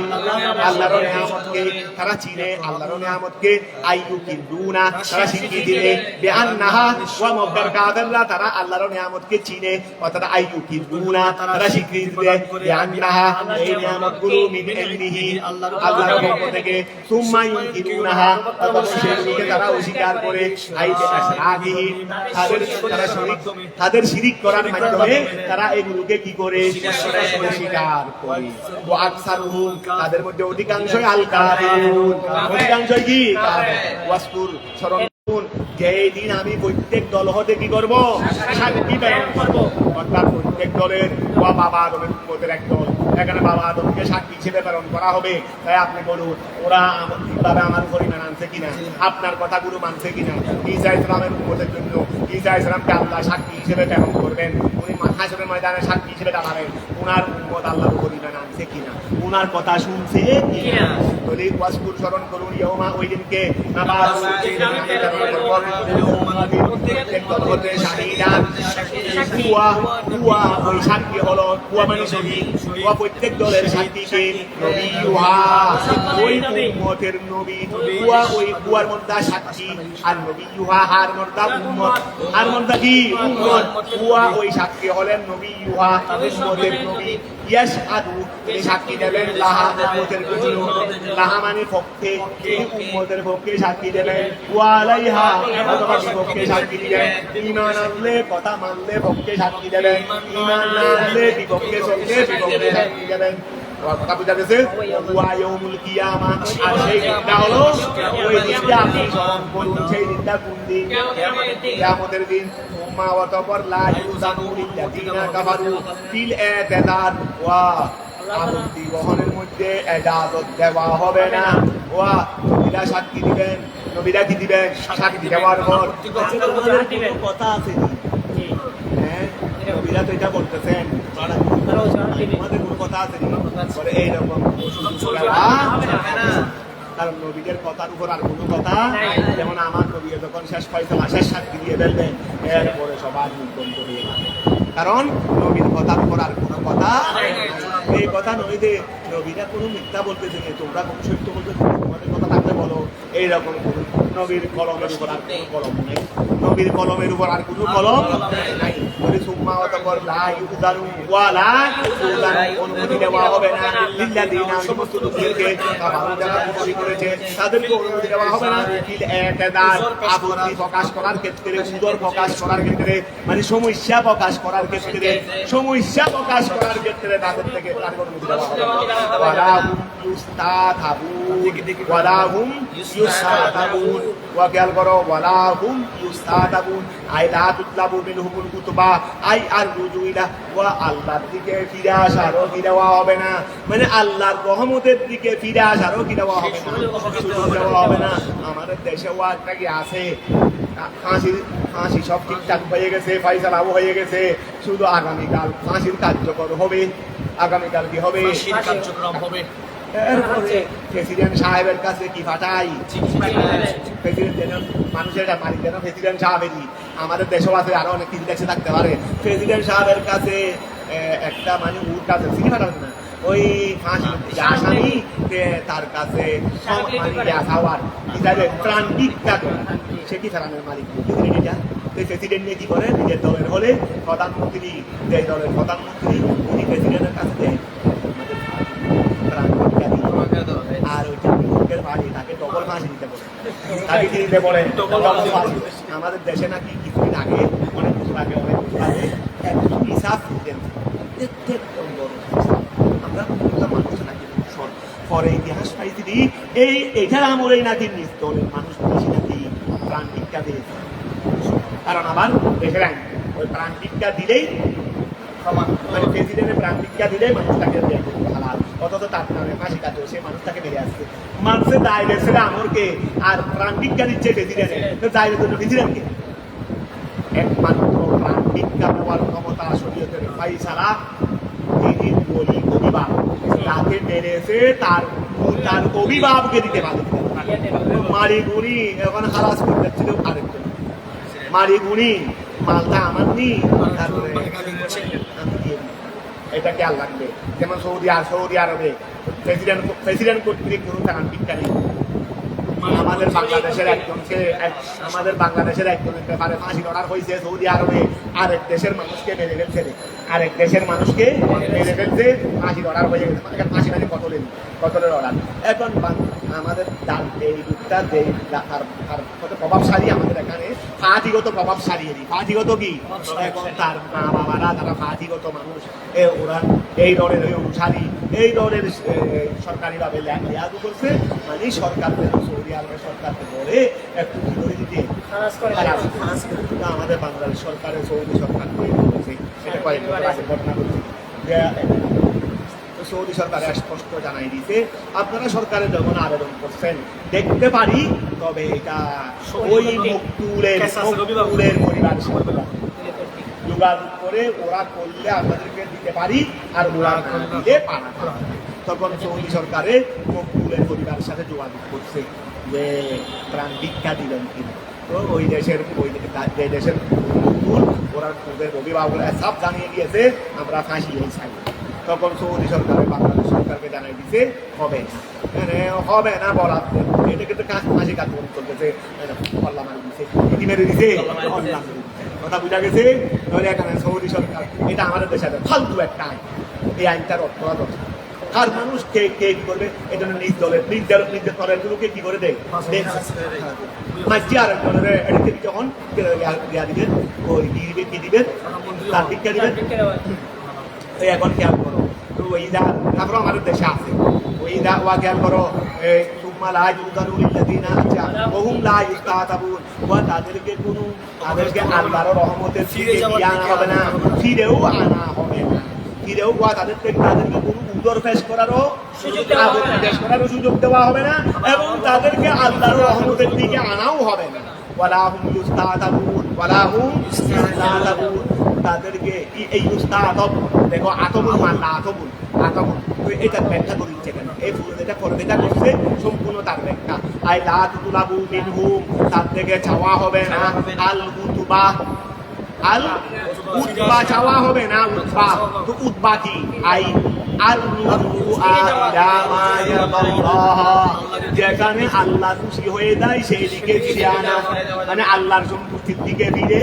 আল্লাহর নিয়ামতকে তারা চিনে আল্লাহর নিয়ামতকে আইয়ুকিদুনা তারা শিখিয়ে দিলে বিআন্নাহা ওয়া মক্কার কাফেররা তারা আল্লাহর নিয়ামতকে চিনে অর্থাৎ আইয়ুকিদুনা তারা শিখিয়ে দিলে বিআন্নাহা এই নিয়ামতগুলো মিন ইলমিহি আল্লাহর পক্ষ থেকে সুম্মা ইউকিদুনাহা সেগুলোকে তারা অস্বীকার করে আইতে আশরাকিহি তাদের শিরিক করার মাধ্যমে তারা এগুলোকে কি করে অস্বীকার করে ও আকসারুহুম তাদের মধ্যে অধিকাংশই আল কাফিরুন অধিকাংশই কি ওয়াসকুর স্মরণ যে দিন আমি প্রত্যেক দল হতে কি করব সাক্ষী প্রেরণ করব অর্থাৎ প্রত্যেক দলের ওয়া বাবা আদমের উম্মতের এক দল এখানে বাবা আদমকে সাক্ষী হিসেবে প্রেরণ করা হবে তাই আপনি বলুন ওরা ঠিকভাবে আমার পরিমাণ আনছে কিনা আপনার কথাগুলো মানছে কিনা ঈসা ইসলামের উম্মতের জন্য ঈসা ইসলামকে আল্লাহ সাক্ষী হিসেবে প্রেরণ করবেন উনি হাসরের ময়দানে সাক্ষী হিসেবে দাঁড়াবেন ওনার উম্মত আল্লাহর পরিমাণ আনছে কিনা ওনার কথা শুনছে কিনা বলে ওয়াসকুর স্মরণ করুন ইয়ৌমা ওই দিনকে প্রত্যেক দলের সাক্ষীকে নবী ওই উম্মতের নবী ওই কুয়ার মধ্যে সাক্ষী আর নবী হার মর্দা উম্মত আর মর্দা কি উম্মত ওই সাক্ষী হলেন নবী উম্মতের নবী ইয়াশহাদু তিনি সাক্ষী দেবেন লাহা উম্মতের জন্য লাহা মানে পক্ষে উম্মতের পক্ষে সাক্ষী দেবেন ওয়া আলাইহা অথবা বিপক্ষে সাক্ষী দিবেন ঈমান আনলে কথা মানলে পক্ষে সাক্ষী দেবেন ঈমান না আনলে বিপক্ষে চললে বিপক্ষে সাক্ষী দেবেন কথা বুঝা গেছে ওয়া ইয়াউমুল কিয়ামা আর সেই দিনটা হলো ওই দিনটা আপনি স্মরণ করুন সেই দিনটা কোন দিন কিয়ামতের দিন উম্মা ওয়া তাবার লা ইউজানু লিল্লাযিনা কাফারু ফিল ইতাদার ওয়া আপত্তি গ্রহণের মধ্যে ইজাজত দেওয়া হবে না ওয়া নবীরা সাক্ষী দিবেন নবীরা কি দিবেন সাক্ষী দেওয়ার পর কথা আছে হ্যাঁ নবীরা তো এটা বলতেছেন আমাদের কোনো কথা আছে বলে এইরকম কারণ নবীদের কথার উপর আর কোনো কথা যেমন আমার নবী যখন শেষ ফয়সালা শেষ সাক্ষী দিয়ে ফেলবেন এরপরে সবার মুখ বন্ধ হয়ে যাবে কারণ নবীর কথার উপর আর কোনো কথা এই কথা নয় যে নবীরা কোনো মিথ্যা বলতেছে তোমরা কোনো সত্য বলতে তোমাদের কথা থাকলে বলো এইরকম নবীর কলমের উপর আর কোনো কলম নেই নবীর কলমের উপর আর কোনো কলম নাই বলে সুম্মা অতঃপর লা ইউজারু ওয়া লা ইউজারু অনুমতি দেওয়া হবে না লিল্লাযিনা সমস্ত লোকদেরকে কাফারু যারা কুফরি করেছে তাদেরকে অনুমতি দেওয়া হবে না ফিল ইতাদার আপত্তি প্রকাশ করার ক্ষেত্রে উদর প্রকাশ করার ক্ষেত্রে মানে সমস্যা প্রকাশ করার ক্ষেত্রে সমস্যা প্রকাশ করার ক্ষেত্রে তাদের থেকে ওয়ালা হুম ইউস্তাতাবুন ওয়ালা হুম ইউস্তাতাবুন ওয়া খেয়াল করো ওয়ালা হুম ইউস্তাতাবুন আই লা তুতলাবু মিনহুমুল কুতুবা আই আর রুজু ইলা ওয়া আল্লাহর দিকে ফিরে আসারও কি দেওয়া হবে না, মানে আল্লাহর রহমতের দিকে ফিরে আসারও কি দেওয়া হবে না, দেওয়া হবে না। আমাদের দেশে ওয়া একটা কি আছে, ফাঁসি সব ঠিকঠাক হয়ে গেছে, ফাইসালাও হয়ে গেছে, শুধু আগামীকাল ফাঁসির কার্যকর হবে, আগামীকাল কি হবে, কার্যক্রম হবে। এরপরে প্রেসিডেন্ট সাহেবের কাছে কি পাঠাই, প্রেসিডেন্ট যেন মানুষের মালিক যেন প্রেসিডেন্ট সাহেবেরই, আমাদের দেশেও আছে আরো অনেক কিছু দেশে থাকতে পারে, প্রেসিডেন্ট সাহেবের কাছে একটা মানে ওর কাছে চিনি পাঠাবেন না, ওই ফাঁসি আসামি তার কাছে প্রাণ ভিক্ষা করে, সে কি ফেরানোর মালিক প্রেসিডেন্ট নিয়ে কি করে, নিজের দলের হলে প্রধানমন্ত্রী, যে দলের প্রধানমন্ত্রী উনি প্রেসিডেন্টের কাছে দেয় প্রাণ ভিক্ষা দিই, আর ওইটা বিপক্ষের ফাঁসি তাকে ডবল ফাঁসি দিতে বলে, তাকে কি দিতে বলে ডবল ফাঁসি। আমাদের দেশে নাকি কিছুদিন আগে অনেক কিছু আগে হিসাব আমরা মানুষ নাকি পরে ইতিহাস পাইছি এইটার আমলেই নাকি নিজ দলের মানুষ বেশি নাকি প্রাণ ভিক্ষা দিয়েছে, কারণ আবার দেশের আইন ওই প্রাণ ভিক্ষা দিলেই মানে প্রেসিডেন্টের প্রাণ ভিক্ষা দিলেই মানুষটাকে হালাল, অথচ তার নামে ফাঁসি কাটে সে মানুষটাকে মেরে আসছে, মানুষের দায় দিয়েছে আমরকে, আর প্রাণ ভিক্ষা দিচ্ছে প্রেসিডেন্টের দায় জন্য প্রেসিডেন্টকে। একমাত্র প্রাণ ভিক্ষা দেওয়ার ক্ষমতা শরীয়তের ফাইসালা যিনি বলি অভিভাবক, তাকে মেরেছে তার অভিভাবককে দিতে পারে, মারি গুণি এখন হারাস করতে ছিল আরেকজন, মারি গুণি মালটা আমার নি, তারপরে এটা খেয়াল রাখবে। যেমন সৌদি আরবে প্রেসিডেন্ট কর্তৃক কোনো প্রাণ ভিক্ষা নেই, আমাদের বাংলাদেশের একজনের ব্যাপারে ফাঁসি অর্ডার হয়েছে সৌদি আরবে, আরেক দেশের মানুষকে মেরে ফেলছে, আরেক দেশের মানুষকে মেরে ফেলছে, ফাঁসির অর্ডার হয়ে গেছে, মানে ফাঁসি মানে কতলের অর্ডার। এখন আমাদের এই রূপটা যে কত প্রভাবশালী আমাদের এখানে, ফাঁসিগত প্রভাবশালী, ফাঁসিগত কি এখন তার মা বাবারা তারা ফাঁসিগত মানুষ, ওরা এই দলের অনুসারী, এই দলের সরকারিভাবে লেয়াদু করছে, মানে সরকার সৌদি আরবের সরকারকে বলে একটু কি করে দিতে আমাদের বাংলাদেশ সরকারের সৌদি সরকার এটা কয়েক বছর আগে ঘটনা ঘটছে, সৌদি সরকার স্পষ্ট জানাই দিতে আপনারা সরকারের যখন আবেদন করছেন দেখতে পারি, তবে এটা ওই মকতুলের পরিবার যোগাযোগ করে ওরা করলে আপনাদেরকে দিতে পারি, আর ওরা দিলে পারা। তখন সৌদি সরকারের মকতুলের পরিবারের সাথে যোগাযোগ করছে যে প্রাণ ভিক্ষা দিলেন কিনা, তো ওই দেশের যে দেশের মকতুল ওরা ওদের অভিভাবকরা সব জানিয়ে দিয়েছে আমরা ফাঁসি চাই। তখন সৌদি সরকারের বাংলাদেশ সরকারকে জানাই দিছে হবে না বলা, এটা কিন্তু ফাঁসি কার্যক্রম চলতেছে, মেরে দিছে কথা বুঝা গেছে। তাহলে এখানে সৌদি সরকার এটা আমাদের দেশে ফালতু একটা আইন, এই আইনটার অর্থ আর মানুষ কে কি করবে, এটা নিজ দলের দলের গুলোকে কি করে দেয়, আরেক দলের এটাকে যখন দিবেন ওই কি দিবেন তার ভিক্ষা দিবেন। এখন খেয়াল করো ওইদা, তারপরে আমাদের দেশে আছে ওইদা ওয়া খেয়াল করো তাদেরকে আল্লাহর রহমতের আনা হবে না, ফিরেও আনা হবে না, ফিরেও তাদেরকে কোনো উদর পেশ করারও সুযোগ দেওয়া হবে না, এবং তাদেরকে আল্লাহর রহমতের দিকে আনাও হবে না। তাদেরকে এই উস্তাদব দেখো আতবুল মাল্লা আতবুল এটা ব্যাখ্যা করে দিচ্ছে কেন, এই যেটা পর্বেটা করছে সম্পূর্ণ তার ব্যাখ্যা। আই লা তুলাবু মিনহুম, তার থেকে চাওয়া হবে না, আল উতবা চাওয়া হবে না, উতবা তো উতবা কি আই যেখানে আল্লাহ খুশি হয়ে যায় সেই দিকে ফিরে আনা, মানে আল্লাহর সন্তুষ্টির দিকে ফিরে,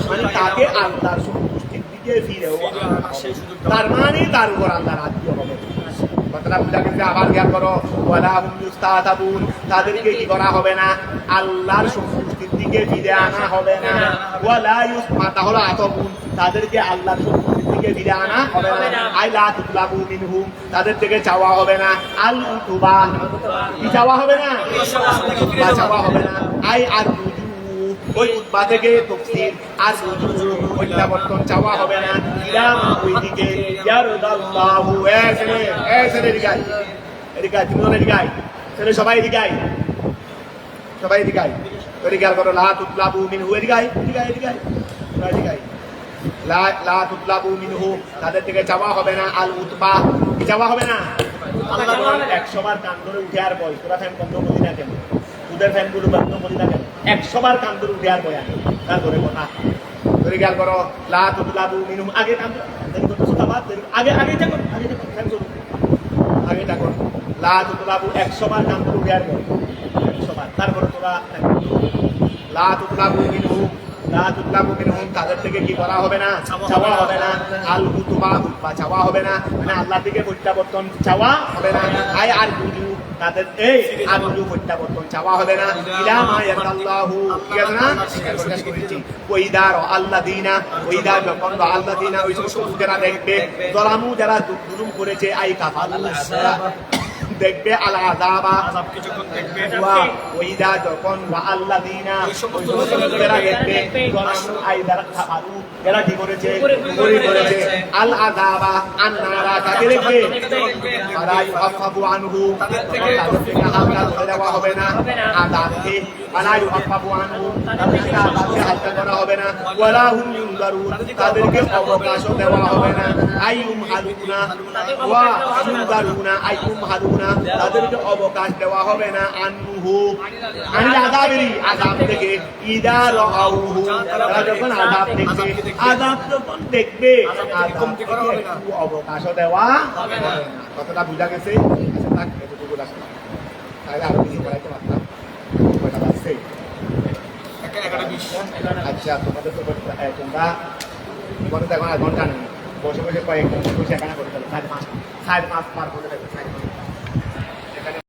মানে তাকে আল্লাহর সন্তুষ্টির দিকে ফিরে, তার মানে তার উপর আল্লাহ রাজ্য হবে। আবার জ্ঞান করো তাদেরকে কি করা হবে না, আল্লাহর সন্তুষ্টির দিকে ফিরে আনা হবে না। তাহলে আতবুন তাদেরকে আল্লাহর সন্তুষ্টির দিকে ফিরে আনা হবে না আই লা তুতলাবু মিনহুম তাদের থেকে চাওয়া হবে না আল উতুবা কি চাওয়া হবে না উতবা চাওয়া হবে না আই আর ওই উতবা থেকে তফসির আর প্রত্যাবর্তন চাওয়া হবে না ইলামা ওই দিকে ইয়ারদাল্লাহু এসে দিগাই এদিকে তিনজন এদিকে ছেলে সবাই এদিকে সবাই এদিকে এদিকে আর করো লা তুতলাবু মিনহু এদিকে এদিকে লা তুতলাবু মিনহু তাদের থেকে চাওয়া হবে না আল উতবা কি চাওয়া হবে না আল্লাহ 100 বার কান ধরে উঠে আর বল তোরা ফ্যান বন্ধ করি না কেন তোদের ফ্যান গুলো বন্ধ করি না কেন 100 বার কান ধরে উঠে আর বয়া তারপরে কথা এদিকে আর করো লা তুতলাবু মিনহু আগে কান ধরে করতেছ আবার আগে দেখো ফ্যান করো আগে দেখো লা তুতলাবু 100 বার কান ধরে উঠে আর বল 100 বার তারপরে তোরা লা তুতলাবু মিনহু তাদের থেকে কি করা হবে না চাওয়া হবে না আল উতবা চাওয়া হবে না মানে আল্লাহ থেকে প্রত্যাবর্তন চাওয়া হবে না আই আর বুজু তাদের এই আর বুজু প্রত্যাবর্তন চাওয়া হবে না ইলামা ইয়াতাল্লাহু ঠিক আছে না প্রকাশ করেছি ওইদার আল্লাযিনা ওইদার যখন আল্লাযিনা ওই সমস্ত যারা দেখবে জলামু যারা জুলুম করেছে আই কাফারু দেখবে আল আযাবা আযাবকে যখন দেখবে ওইদা যখন ওয়া আল্লাযিনা ওই সমস্ত যারা দেখবে জলামু আইদার কাফারু যারা কি করেছে করেছে আল আযাবা আন্নারা তাকে দেখবে আলা ইউহাফাবু আনহু তাদের থেকে হালকা করে দেওয়া হবে না আযাবকে আলা ইউহাফাবু আনহু তাদেরকে আযাবকে হালকা করা হবে না ওয়ালা হুম ইউনজারুন তাদেরকে অবকাশও দেওয়া হবে না আইয়ুম হালুনা ওয়া ইউনজারুনা আইয়ুম হালুনা তাদেরকে অবকাশ দেওয়া হবে না আনহু আনিল আযাব থেকে ইদা রাআউহু তারা যখন আযাব দেখবে আযাব যখন দেখবে আযাব থেকে একটু অবকাশও দেওয়া হবে না কতটা বুঝা গেছে আচ্ছা থাক এতটুকু রাখলাম তাহলে আরো কিছু করাইতে পারতাম কয়টা বাজছে 11:20 আচ্ছা তোমাদের তো তোমরা বলতে এখন আর ঘন্টা নেই বসে কয়েক ঘন্টা বসে এখানে করতে 5:30 পার করে দেবে